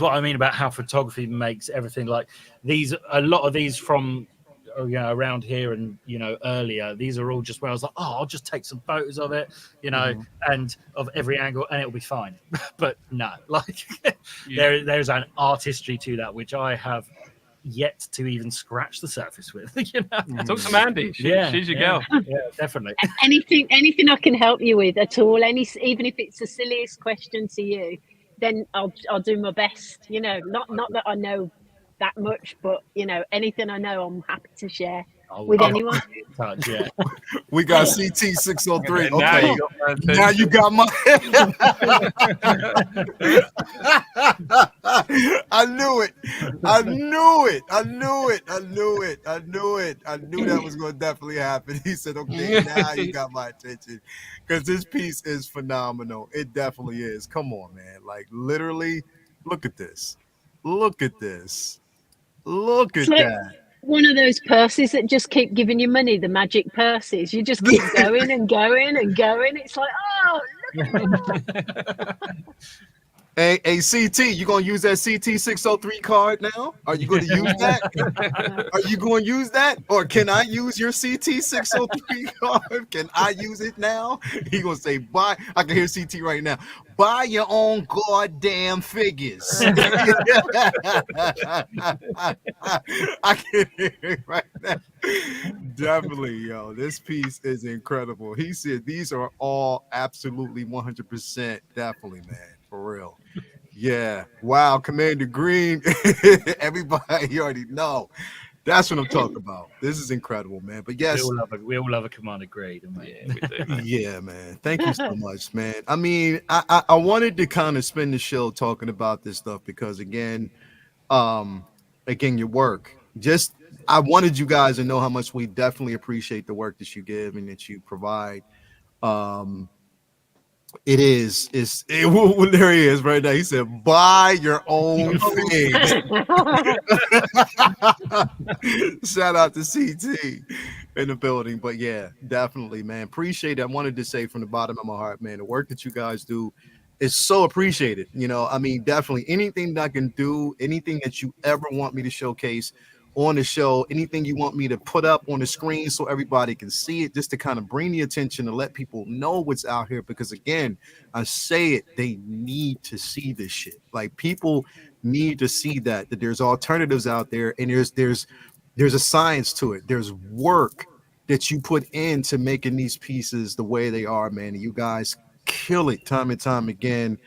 what I mean about how photography makes everything. Like a lot of these from around here and earlier, these are all just where I was like, I'll just take some photos of it, and of every angle, and it'll be fine. But no, like there's an artistry to that which I have yet to even scratch the surface with. Talk to Mandy. She's your girl. Yeah, definitely. Anything I can help you with at all, even if it's the silliest question to you, then I'll do my best. Not that I know that much, but anything I know, I'm happy to share with anyone. Touch, yeah. We got CT 603. Now Okay, you got my now you got my. I knew it. I knew that was going to definitely happen. He said, "Okay, now you got my attention," because this piece is phenomenal. It definitely is. Come on, man! Like literally, look at this. Look at this. Look at that. One of those purses that just keep giving you money, the magic purses. You just keep going and going and going. It's like, oh, look at that. Hey, CT, you gonna use that CT 603 card now? Are you going to use that? Are you going to use that, or can I use your CT 603 card? Can I use it now? He gonna say, "Buy." I can hear CT right now. Buy your own goddamn figures. I can hear it right now. Definitely, yo. This piece is incredible. He said these are all absolutely 100% definitely, man. For real. Yeah. Wow. Commander Green. Everybody, you already know. That's what I'm talking about. This is incredible, man. But yes, we all love a Commander Green, don't we? Yeah, we do, man. Yeah, man. Thank you so much, man. I mean, I wanted to kind of spend the show talking about this stuff because again, your work. I wanted you guys to know how much we definitely appreciate the work that you give and that you provide. It is. There he is right now. He said, "Buy your own thing." Shout out to CT in the building. But yeah, definitely, man. Appreciate it. I wanted to say from the bottom of my heart, man, the work that you guys do is so appreciated. I mean, definitely anything that I can do, anything that you ever want me to showcase on the show, anything you want me to put up on the screen so everybody can see it, just to kind of bring the attention to let people know what's out here. Because again, I say it, they need to see this shit. Like people need to see that there's alternatives out there, and there's a science to it. There's work that you put into making these pieces the way they are, man. And you guys kill it time and time again.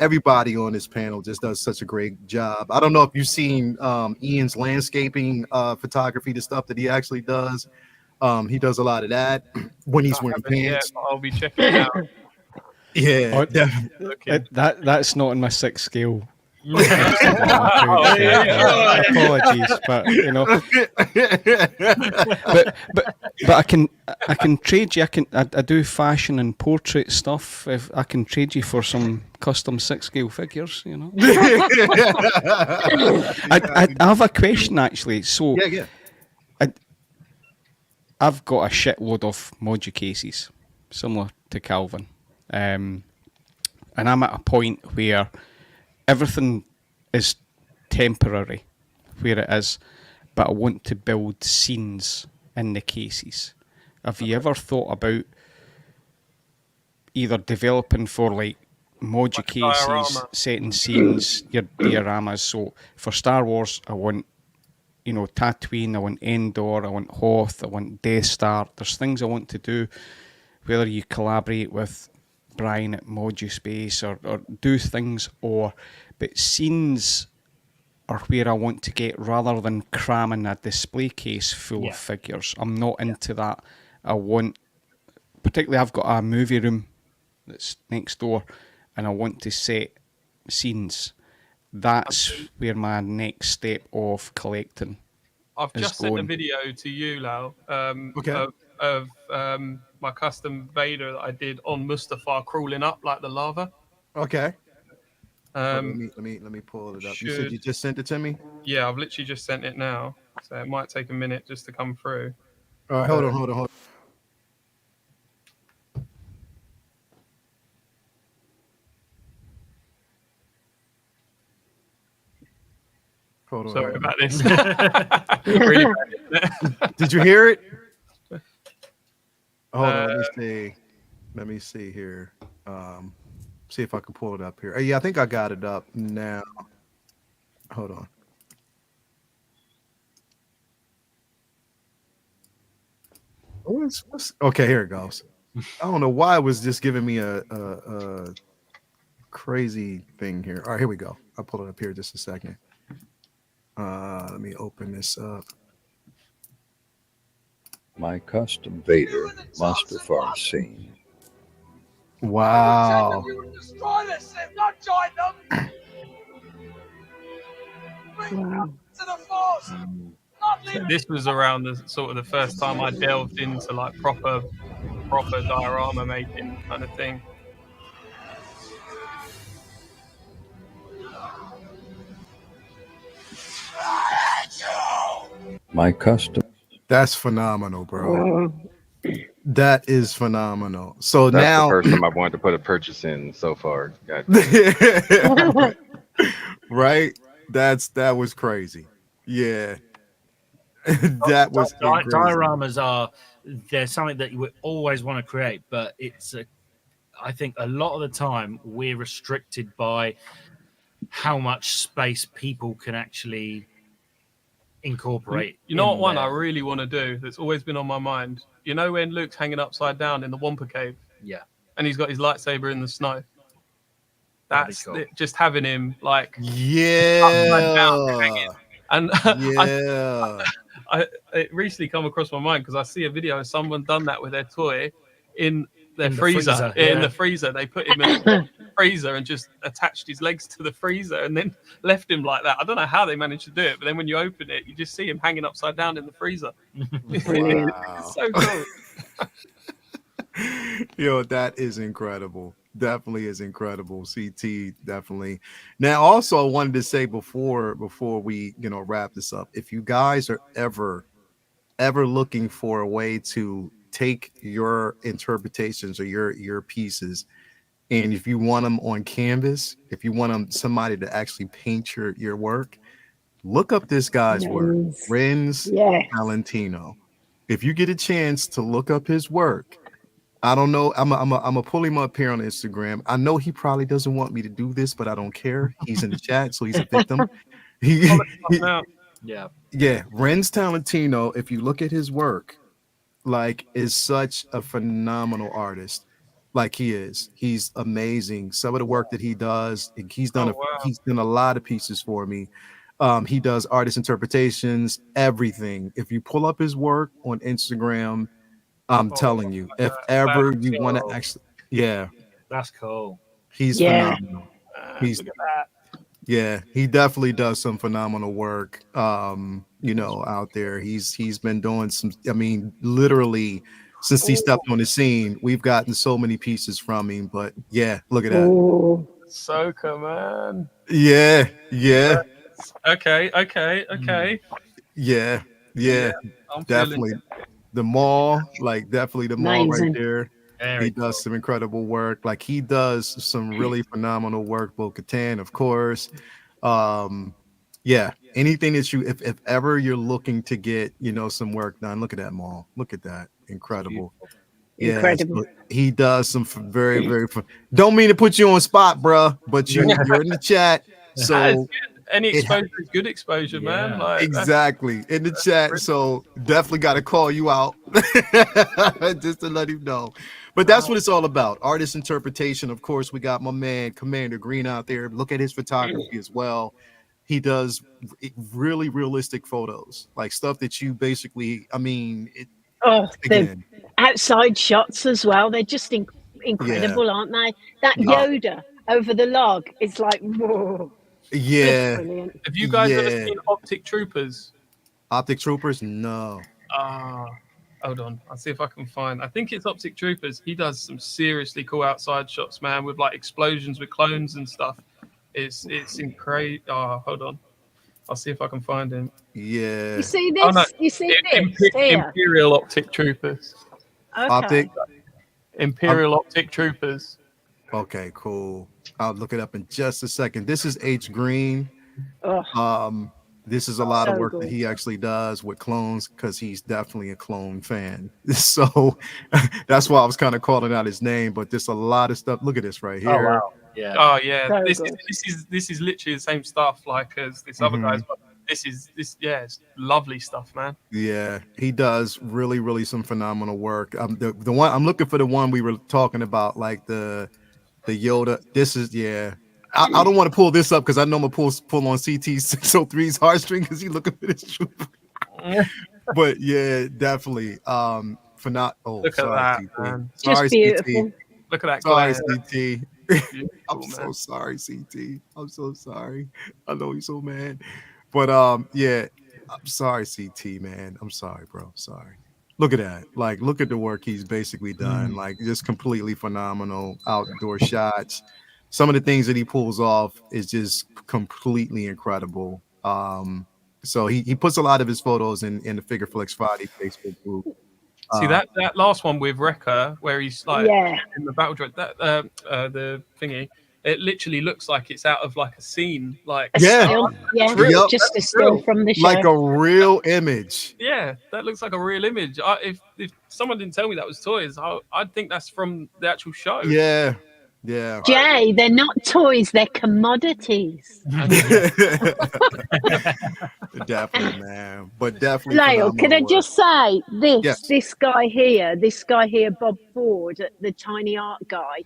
Everybody on this panel just does such a great job. I don't know if you've seen Ian's landscaping photography, the stuff that he actually does. He does a lot of that when he's wearing pants. Yeah, I'll be checking it out. Yeah, that's not in my 6 scale. Apologies, but but I can trade you. I do fashion and portrait stuff. If I can trade you for some custom 6 scale figures, I have a question actually. So yeah. I've got a shitload of Modu cases, similar to Calvin, and I'm at a point where everything is temporary where it is, but I want to build scenes in the cases. Have you ever thought about either developing for like Modu cases, diorama. setting scenes, your dioramas? So for Star Wars, I want, Tatooine, I want Endor, I want Hoth, I want Death Star. There's things I want to do, whether you collaborate with Brian at Modu Space or do things, but scenes are where I want to get rather than cramming a display case full of figures. I'm not into that. Particularly I've got a movie room that's next door and I want to set scenes. That's where my next step of collecting I've just sent a video to you, Lau, of my custom Vader that I did on Mustafar crawling up like the lava. Okay. Let me pull it up. You said you just sent it to me? Yeah, I've literally just sent it now, so it might take a minute just to come through. All right, hold on. Hold on. Sorry about this. Really bad. Did you hear it? Hold on, let me see here. See if I can pull it up here. Yeah, I think I got it up now. Hold on. Okay, here it goes. I don't know why it was just giving me a crazy thing here. All right, here we go. I'll pull it up here just a second. Let me open this up. My custom Vader must have foreseen. Wow. So this was around the sort of the first time I delved into like proper diorama making kind of thing. My custom. That's phenomenal, bro. That is phenomenal. So That's now, the first time I wanted to put a purchase in so far. right? That was crazy. Yeah. That was crazy. Dioramas they're something that you would always want to create, but I think a lot of the time we're restricted by how much space people can actually incorporate. You know what one I really want to do that's always been on my mind? You know when Luke's hanging upside down in the Wampa cave? Yeah. And he's got his lightsaber in the snow. That's cool. Just having him like Yeah. down, hanging. And Yeah. it recently come across my mind because I see a video of someone done that with their toy in their freezer. In the freezer, they put him in the freezer and just attached his legs to the freezer and then left him like that. I don't know how they managed to do it, but then when you open it, you just see him hanging upside down in the freezer. It's so cool. Yo, that is incredible. Definitely is incredible. CT, definitely. Now, also, I wanted to say before we wrap this up, if you guys are ever looking for a way to take your interpretations or your pieces, and if you want them on canvas, if you want somebody to actually paint your work, look up this guy's work, Renz Valentino. If you get a chance to look up his work, I don't know. I'm a pull him up here on Instagram. I know he probably doesn't want me to do this, but I don't care. He's in the chat, so he's a victim. Yeah, Renz Valentino. If you look at his work, like, is such a phenomenal artist. Like, he's amazing. Some of the work that he does, he's done a lot of pieces for me. He does artist interpretations, everything. If you pull up his work on Instagram, I'm telling you, if ever you want to actually, that's cool. He's phenomenal. He definitely does some phenomenal work. Out there. He's been doing some. I mean, literally, since he stepped on the scene, we've gotten so many pieces from him. But look at that. Ooh. Soka, man. Yeah. Okay. Yeah. Definitely. The mall, definitely the mall right there. He does some incredible work. Like, he does some really phenomenal work. Bo-Katan, of course. Anything that if ever you're looking to get some work done, look at that mall. Look at that, incredible. Incredible. So he does some very, very fun. Don't mean to put you on spot, bruh, but you're in the chat. So any exposure is good exposure, man. Exactly, in the chat. So definitely got to call you out just to let him know. But that's what it's all about. Artist interpretation. Of course, we got my man Commander Green out there. Look at his photography as well. He does really realistic photos, like stuff that you basically, the outside shots as well. They're just incredible, aren't they? That Yoda over the log is like, whoa. Yeah. Brilliant. Have you guys ever seen Optic Troopers? Optic Troopers? No. Hold on. I'll see if I can find. I think it's Optic Troopers. He does some seriously cool outside shots, man, with like explosions with clones and stuff. It's incredible. Oh, hold on. I'll see if I can find him. Yeah. You see this? Oh, no. You see this? Imperial Optic Troopers. Okay. Imperial Optic Troopers. Okay, cool. I'll look it up in just a second. This is H. Green. This is a lot of work that he actually does with clones, because he's definitely a clone fan. So that's why I was kind of calling out his name. But there's a lot of stuff. Look at this right here. Oh wow. Yeah. Oh yeah. This is literally the same stuff like as this other guy's got It's lovely stuff, man. Yeah, he does really some phenomenal work. The one I'm looking for, the one we were talking about, like the Yoda. This is I don't want to pull this up because I know I'm gonna pull on CT 603's heartstring because he's looking for this trooper. But yeah, definitely. For not Look at that, man. Sorry, Just beautiful. CT. Look at that Sorry, glare. CT. I'm man. so sorry, CT. I'm so sorry. I know you're so mad. But yeah, I'm sorry, CT, man. I'm sorry, bro. Sorry. Look at that. Like, look at the work he's basically done. Like, just completely phenomenal outdoor shots. Some of the things that he pulls off is just completely incredible. So he puts a lot of his photos in the Figure Flex Friday Facebook group. See that last one with Wrecker, where he's like Yeah. in the battle droid, that the thingy, it literally looks like it's out of like a scene, like A Yeah. still, yeah, Yep. just a still from the show. Like a real image. yeah, that looks like a real image. If someone didn't tell me that was toys, I'd think that's from the actual show. Yeah. Jay, they're not toys, they're commodities. Definitely, man. But definitely. Lyle, can I phenomenal just say this? Yes. This guy here, Bob Ford, the tiny art guy.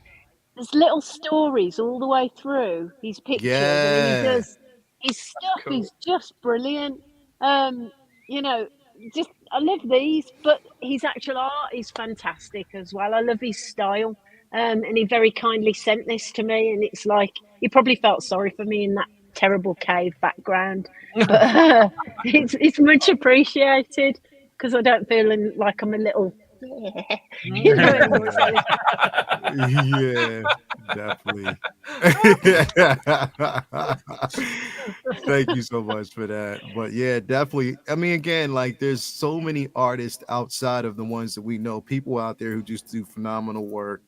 There's little stories all the way through his pictures, and then he Yeah. does his stuff. Cool. Is just brilliant. You know, just I love these, but his actual art is fantastic as well. I love his style. And he very kindly sent this to me, and it's like he probably felt sorry for me in that terrible cave background, but it's much appreciated because I don't feel like I'm a little, you know, it's like, Yeah, definitely. Thank you so much for that. But yeah, definitely. I mean, again, like there's so many artists outside of the ones that we know, people out there who just do phenomenal work.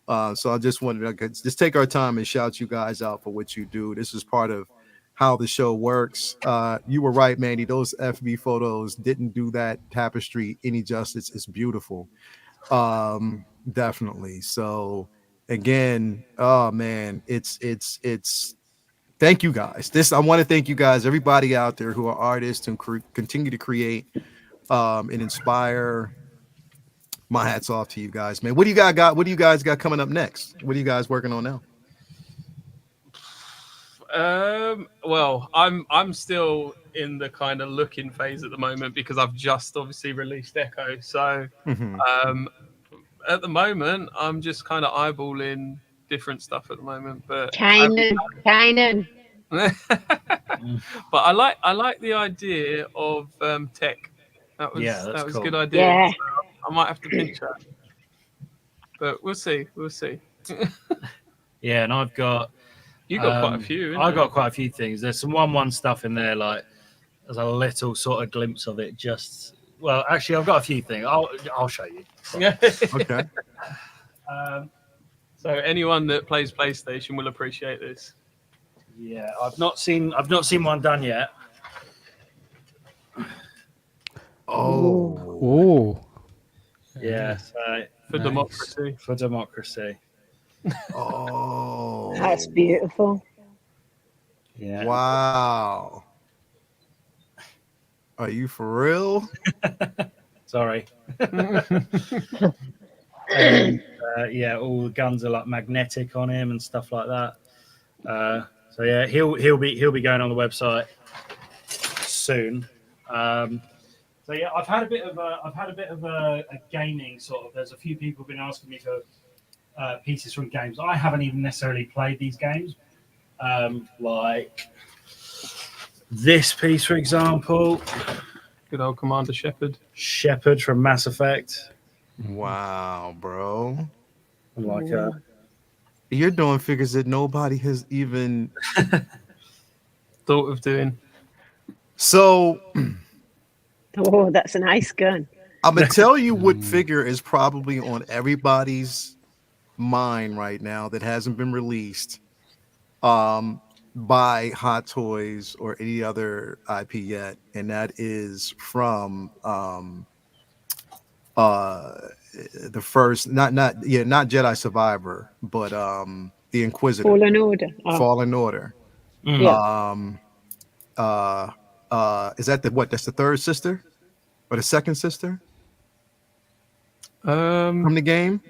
So I just wanted to just take our time and shout you guys out for what you do. This is part of how the show works. You were right, Mandy. Those FB photos didn't do that tapestry any justice. It's beautiful. Definitely. So again, oh man, it's thank you guys. I want to thank you guys, everybody out there who are artists and continue to create and inspire. My hat's off to you guys, man. What do you guys got? What do you guys got coming up next? What are you guys working on now? Well, I'm still in the kind of looking phase at the moment because I've just obviously released Echo. So at the moment, I'm just kind of eyeballing different stuff at the moment. But Kanan. But I like the idea of tech. That was cool. a good idea. Yeah. So I might have to pinch that. But we'll see. Yeah, and I've got You got quite a few. I've got quite a few things. There's some one stuff in there, like there's a little sort of glimpse of it. Actually, I've got a few things. I'll show you. Okay. So anyone that plays PlayStation will appreciate this. Yeah, I've not seen one done yet. Oh. Yeah. For democracy. For democracy. Oh. That's beautiful. Yeah. Wow. Are you for real? Sorry. And, all the guns are like magnetic on him and stuff like that. So yeah, he'll be going on the website soon. So yeah, I've had a bit of a gaming sort of. There's a few people been asking me for pieces from games. I haven't even necessarily played these games. Like this piece, for example. Good old Commander Shepard. Shepard from Mass Effect. Wow, bro. Like You're doing figures that nobody has even thought of doing. So Oh, that's a nice gun. I'm gonna tell you what figure is probably on everybody's mind right now that hasn't been released by Hot Toys or any other IP yet, and that is from the first not Jedi Survivor, but the Inquisitor. Fallen Order. Fallen Order. Yeah. Is that that's the third sister or the second sister from the game?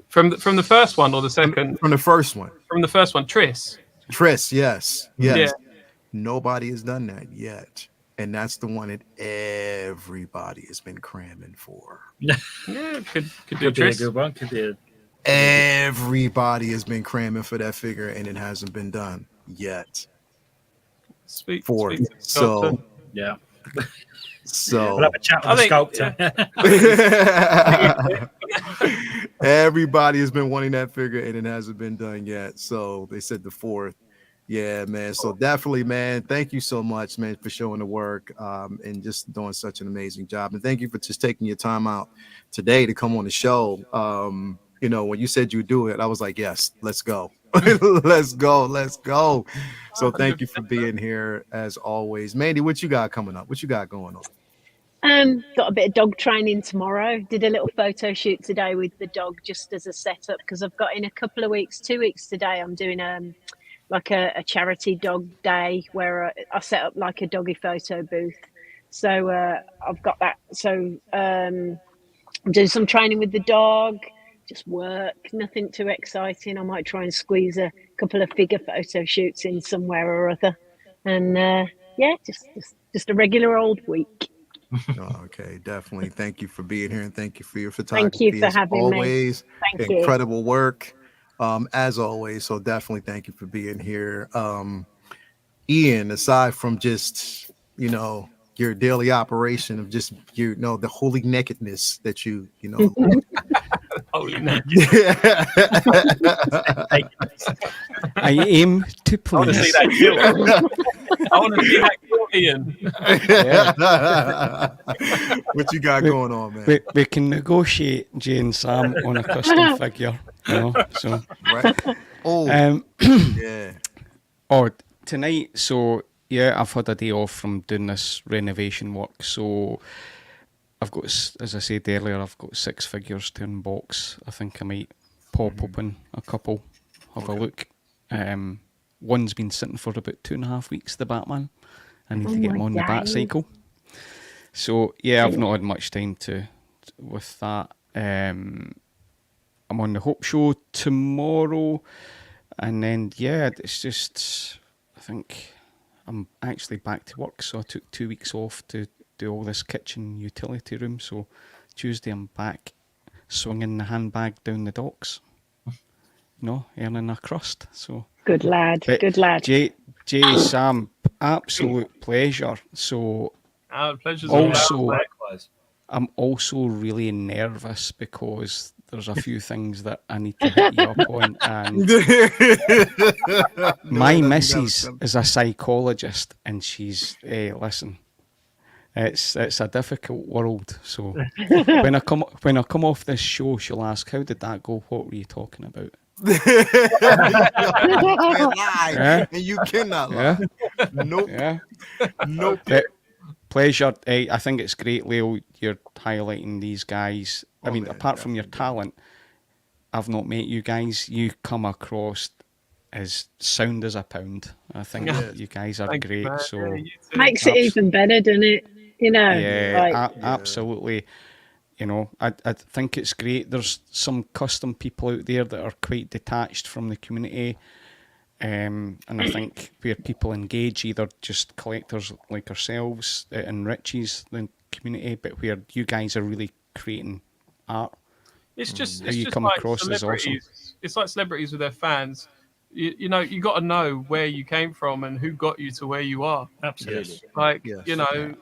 From the first one or the second? From the first one. From the first one, Triss. Triss, yes. Yeah. Nobody has done that yet. And that's the one that everybody has been cramming for. Yeah, could be a Triss. good one. Could be Everybody has been cramming for that figure, and it hasn't been done yet. Speak So yeah. So we'll have a chat with the sculptor. Everybody has been wanting that figure, and it hasn't been done yet. So they said the 4th. Yeah, man. So definitely, man. Thank you so much, man, for showing the work and just doing such an amazing job. And thank you for just taking your time out today to come on the show. You know, when you said you do it, I was like, yes, let's go. Let's go. So thank you for being here as always. Mandy, what you got coming up? What you got going on? Got a bit of dog training tomorrow. Did a little photo shoot today with the dog just as a setup because I've got in a couple of weeks, 2 weeks today, I'm doing like a charity dog day where I set up like a doggy photo booth. So I've got that. So I'm doing some training with the dog, just work, nothing too exciting. I might try and squeeze a couple of figure photo shoots in somewhere or other. And yeah, just a regular old week. Okay, definitely. Thank you for being here and thank you for your photography. Thank you for having always. me. Thank you. Incredible work. As always. So definitely thank you for being here. Ian, aside from just, you know, your daily operation of just, you know, the holy nakedness that you know. Holy naked. I aim to please. I want to see that kill. I want to see that kill, Ian. What you got going on, man? We can negotiate Jay and Sam on a custom figure, you know. So right. Oh, yeah. Oh, tonight. So yeah, I've had a day off from doing this renovation work. So I've got, as I said earlier, I've got 6 figures to unbox. I think I might pop open a couple, have a look. One's been sitting for about 2.5 weeks, the Batman. I need to get him on the bat cycle. So yeah, I've not had much time with that. I'm on the Hope Show tomorrow, and then yeah, it's just, I think I'm actually back to work, so I took 2 weeks off to do all this kitchen utility room. So Tuesday I'm back swinging the handbag down the docks, earning a crust. So good lad. Jay, Sam, absolute pleasure. So pleasure's also, I'm also really nervous because there's a few things that I need to hit you up on, and my missus is a psychologist, and she's listen. It's a difficult world. So when I come off this show, she'll ask, "How did that go? What were you talking about?" Yeah? And you cannot lie. Nope. Yeah. Nope. Pleasure. I think it's great, Leo, you're highlighting these guys. I mean, man, apart from your talent, I've not met you guys. You come across as sound as a pound. I think you guys are great. Man. So makes it even better, doesn't it? You know. Yeah, absolutely. You know, I think it's great. There's some custom people out there that are quite detached from the community. And I think where people engage, either just collectors like ourselves, it enriches the community, but where you guys are really creating art. It's just you come like across as awesome. It's like celebrities with their fans. You know, you got to know where you came from and who got you to where you are. Absolutely. Like, you know,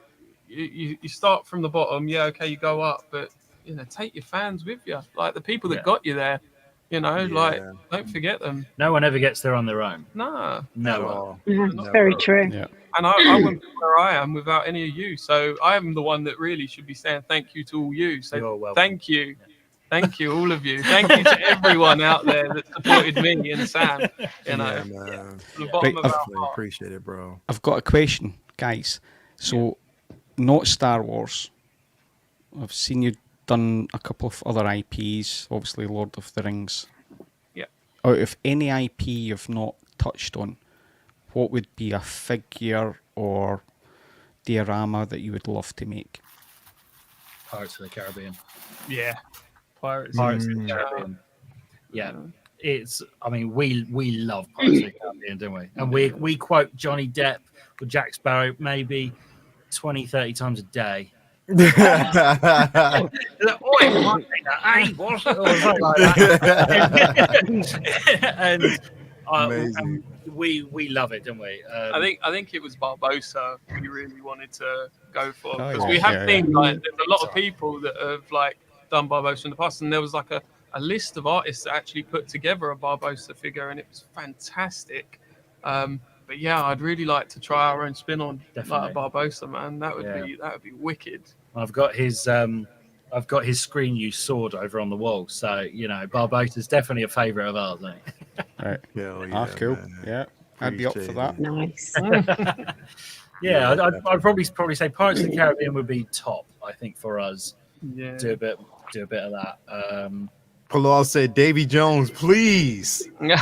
you start from the bottom. Yeah, okay, you go up, but you know, take your fans with you. Like the people that got you there. You know, like don't forget them. No one ever gets there on their own. No, no. Very true. Yeah. And I wouldn't be where I am without any of you. So I am the one that really should be saying thank you to all you. So thank you. Thank you, all of you. Thank you to everyone out there that supported me and Sam. You know, from the bottom of our heart. Appreciate it, bro. I've got a question, guys. So, not Star Wars. I've seen you done a couple of other IPs, obviously Lord of the Rings. Yeah. Out of any IP you've not touched on, what would be a figure or diorama that you would love to make? Pirates of the Caribbean. Yeah, Pirates of of the the Caribbean. Yeah. It's, I mean, we love Pirates of the Caribbean, don't we? And we quote Johnny Depp or Jack Sparrow maybe 20, 30 times a day. Like, oi, Martin, hey, boss, or something like that. and we love it, don't we? I think it was Barbosa we really wanted to go for, Oh, because yeah. we have Yeah, seen like there's a lot of people that have like done Barbosa in the past, and there was like a list of artists that actually put together a Barbosa figure, and it was fantastic. But yeah, I'd really like to try our own spin on like a Barbosa, man. That would be wicked. I've got his screen use sword over on the wall, so you know Barbosa's definitely a favourite of ours, isn't he? Right. Hell Ah, yeah, cool. man. Yeah, I'd be up for that. Nice. Yeah, I'd probably say Pirates of the Caribbean would be top. I think for us, Yeah. do a bit of that. Palal said, Davy Jones, please. Do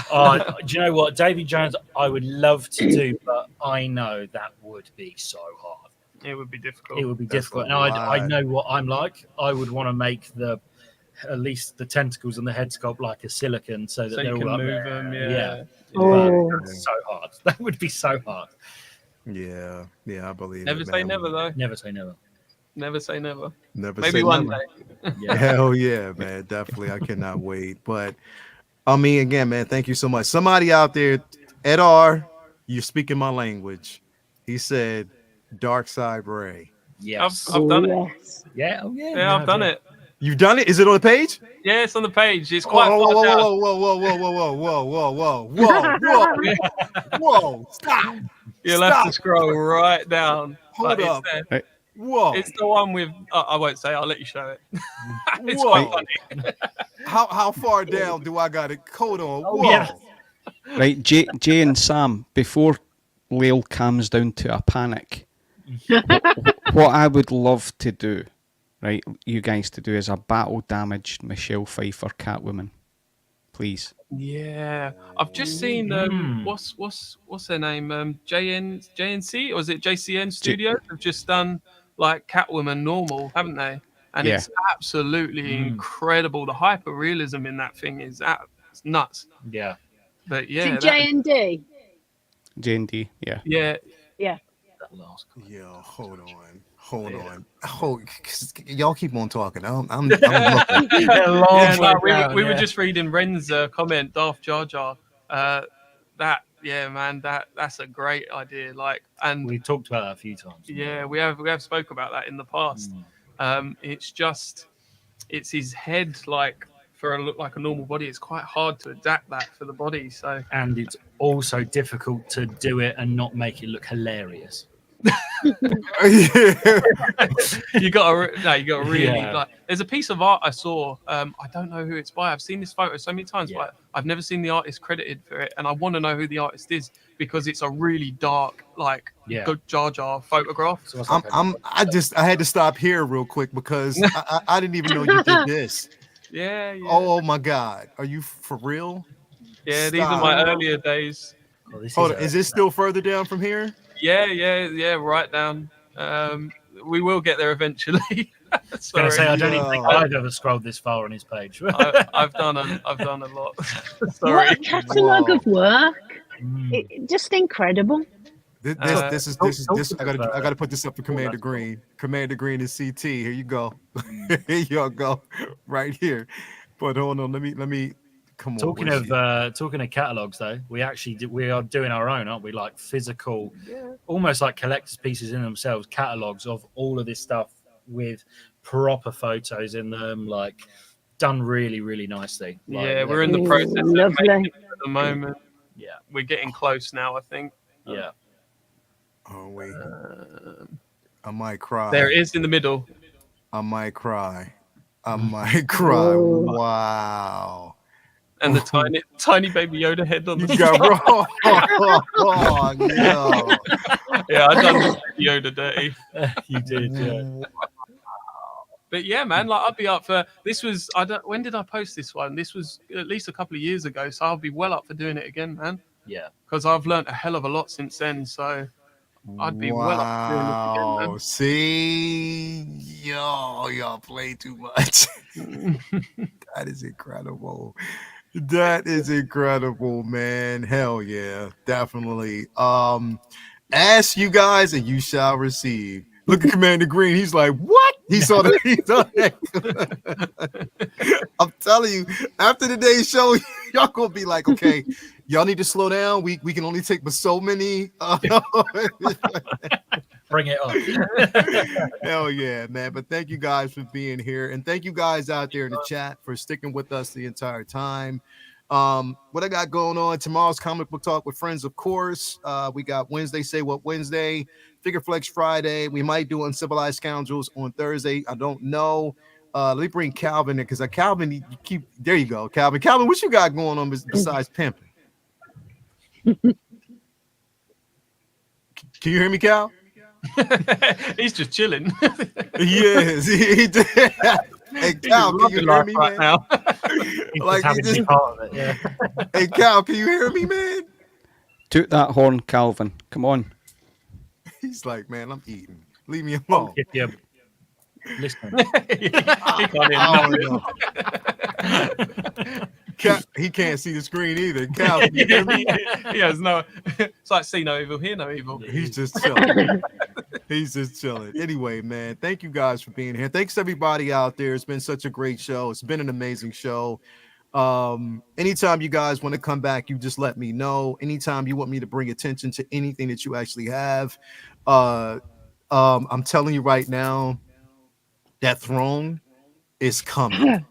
you know what, Davy Jones? I would love to do, but I know that would be so hard. It would be difficult. It would be difficult, and I know what I'm like. I would want to make at least the tentacles and the head sculpt like a silicon, so that So they're you can all up move there. them. Yeah. Oh. That's so hard. That would be so hard. Yeah, I believe Never it, say man. never, though. Never say never. Never say never. Never Maybe say one never. day. Yeah. Hell yeah, man. Definitely. I cannot wait. But I mean, again, man, thank you so much. Somebody out there, Ed R, you're speaking my language. He said, Dark Side Ray. Yes. I've done it. Yes. Yeah. Oh yeah. Yeah, I've done it. You've done it? Is it on the page? Yeah, it's on the page. It's quite Whoa, far down. Whoa, stop. You'll have to scroll right down. Hold But up. It's there. Whoa. It's the one with. I won't say. I'll let you show it. It's Whoa. quite funny. How far down do I got it? Hold on. Whoa. yeah. Right, Jay and Sam, before Lael calms down to a panic, what I would love to do, right, you guys to do, is a battle damaged Michelle Pfeiffer Catwoman. Please. Yeah, I've just seen what's her name? JNC, or is it JCN Studios? Have just done like Catwoman normal, haven't they? And Yeah. it's absolutely incredible. The hyper realism in that thing is it's nuts. Yeah. But Is yeah, it J&D? J&D, yeah. yeah, Yeah. That last comment. Yo, hold on. Y'all keep on talking. I'm looking. yeah. No, we were just reading Ren's comment, Daft Jar Jar. That's a great idea. Like, and We talked about that a few times. yeah, we have spoke about that in the past. It's his head, like for a look like a normal body. It's quite hard to adapt that for the body. So And it's also difficult to do it and not make it look hilarious. you gotta really Yeah. like. There's a piece of art I saw. I don't know who it's by. I've seen this photo so many times, but I've never seen the artist credited for it, and I want to know who the artist is because it's a really dark, like, good Jar Jar photograph. So I had to stop here real quick because I didn't even know you did this. Yeah. Oh my God, are you for real? Yeah, these are my earlier days. Hold on, is this still further down from here? Yeah, right down. We will get there eventually. I was going to say, I don't even think I've ever scrolled this far on his page. I've done a lot. What Sorry. a catalogue of work. Just incredible. This. I gotta put this up for Commander Green. Commander Green is CT. Here you go. Here you go. Right here. But hold on. Let me come on. Talking of catalogs, though, we are doing our own, aren't we? Like physical, almost like collector's pieces in themselves, catalogs of all of this stuff with proper photos in them, like done really, really nicely. Yeah, we're in the process of making it at the moment. Yeah, we're getting close now, I think. Yeah. Oh wait, I might cry. There it is in the middle. I might cry. Wow. And the tiny baby Yoda head on the You got wrong. Oh, no. Yeah, I done Yoda dirty. You did, yeah. But yeah, man, like I'd be up for this. When did I post this one? This was at least a couple of years ago, so I'll be well up for doing it again, man. Yeah, because I've learnt a hell of a lot since then. So I'd be well up for doing this again, Wow. man. See, y'all play too much. That is incredible. That is incredible, man. Hell yeah, definitely. Ask you guys and you shall receive. Look at Commander Green. He's like, what? He saw that. He saw that. I'm telling you, after today's show, y'all gonna be like, okay, y'all need to slow down. We can only take but so many. Bring it on. Hell yeah, man. But thank you guys for being here. And thank you guys out there in the chat for sticking with us the entire time. What I got going on tomorrow's comic book talk with friends, of course. We got Wednesday, Say What Wednesday, Figure Flex Friday. We might do Uncivilized Scoundrels on Thursday. I don't know. Let me bring Calvin in because Calvin, you keep there. You go, Calvin. Calvin, what you got going on besides pimping? Can you hear me, Cal? He's just chilling. Yes, he did. Hey Cal, can you hear me, right man? now? Like he just part of it, yeah. Hey Cal, can you hear me, man? Toot that horn, Calvin. Come on. He's like, man, I'm eating. Leave me alone. If you're listening. He can't hear nothing. He can't see the screen either. Cal, can you hear me? He has no. It's like see no evil, hear no evil. He's just chilling. He's just chilling. Anyway, man, thank you guys for being here. Thanks everybody out there. It's been such a great show. It's been an amazing show. Anytime you guys want to come back, you just let me know. Anytime you want me to bring attention to anything that you actually have, I'm telling you right now, that throne is coming.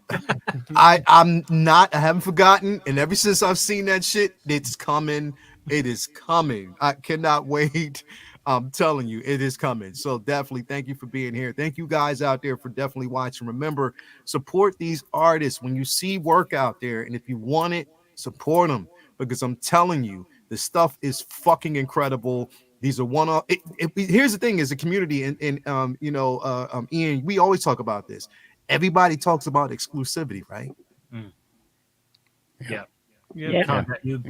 I haven't forgotten, and ever since I've seen that shit, it's coming. It is coming. I cannot wait. I'm telling you, it is coming. So definitely thank you for being here. Thank you guys out there for definitely watching. Remember, support these artists when you see work out there, and if you want it, support them, because I'm telling you, the stuff is fucking incredible. These are one-off. Here's the thing: is a community, and Ian, we always talk about this. Everybody talks about exclusivity, right? Mm. Yeah. You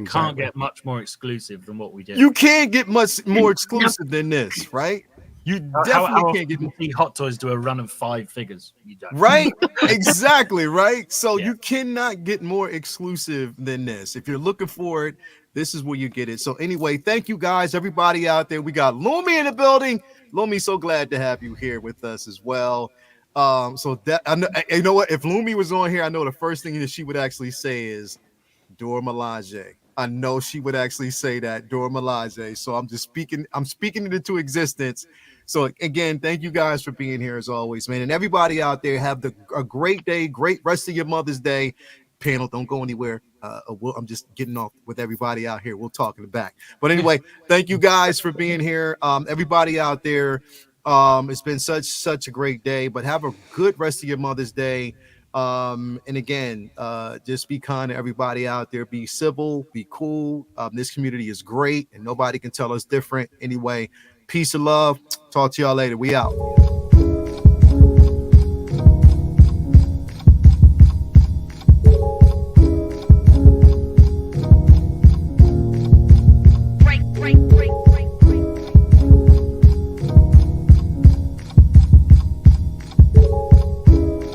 can't get much more exclusive than what we did. You can't get much more exclusive than this, right? You definitely can't get. See Hot Toys do a run of 5 figures. You don't. Right? Exactly, right? So you cannot get more exclusive than this. If you're looking for it, this is where you get it. So anyway, thank you guys, everybody out there. We got Lumi in the building. Lumi, so glad to have you here with us as well. So that I know, you know what? If Lumi was on here, I know the first thing that she would actually say is Dora Milaje. I know she would actually say that, Dora Milaje. So I'm speaking it into existence. So again, thank you guys for being here as always, man. And everybody out there, have a great day, great rest of your Mother's Day. Panel, don't go anywhere. I'm just getting off with everybody out here. We'll talk in the back. But anyway, thank you guys for being here. Everybody out there, it's been such a great day. But have a good rest of your Mother's Day. And again, just be kind to everybody out there. Be civil, be cool. This community is great, and nobody can tell us different. Anyway, peace and love. Talk to y'all later. We out.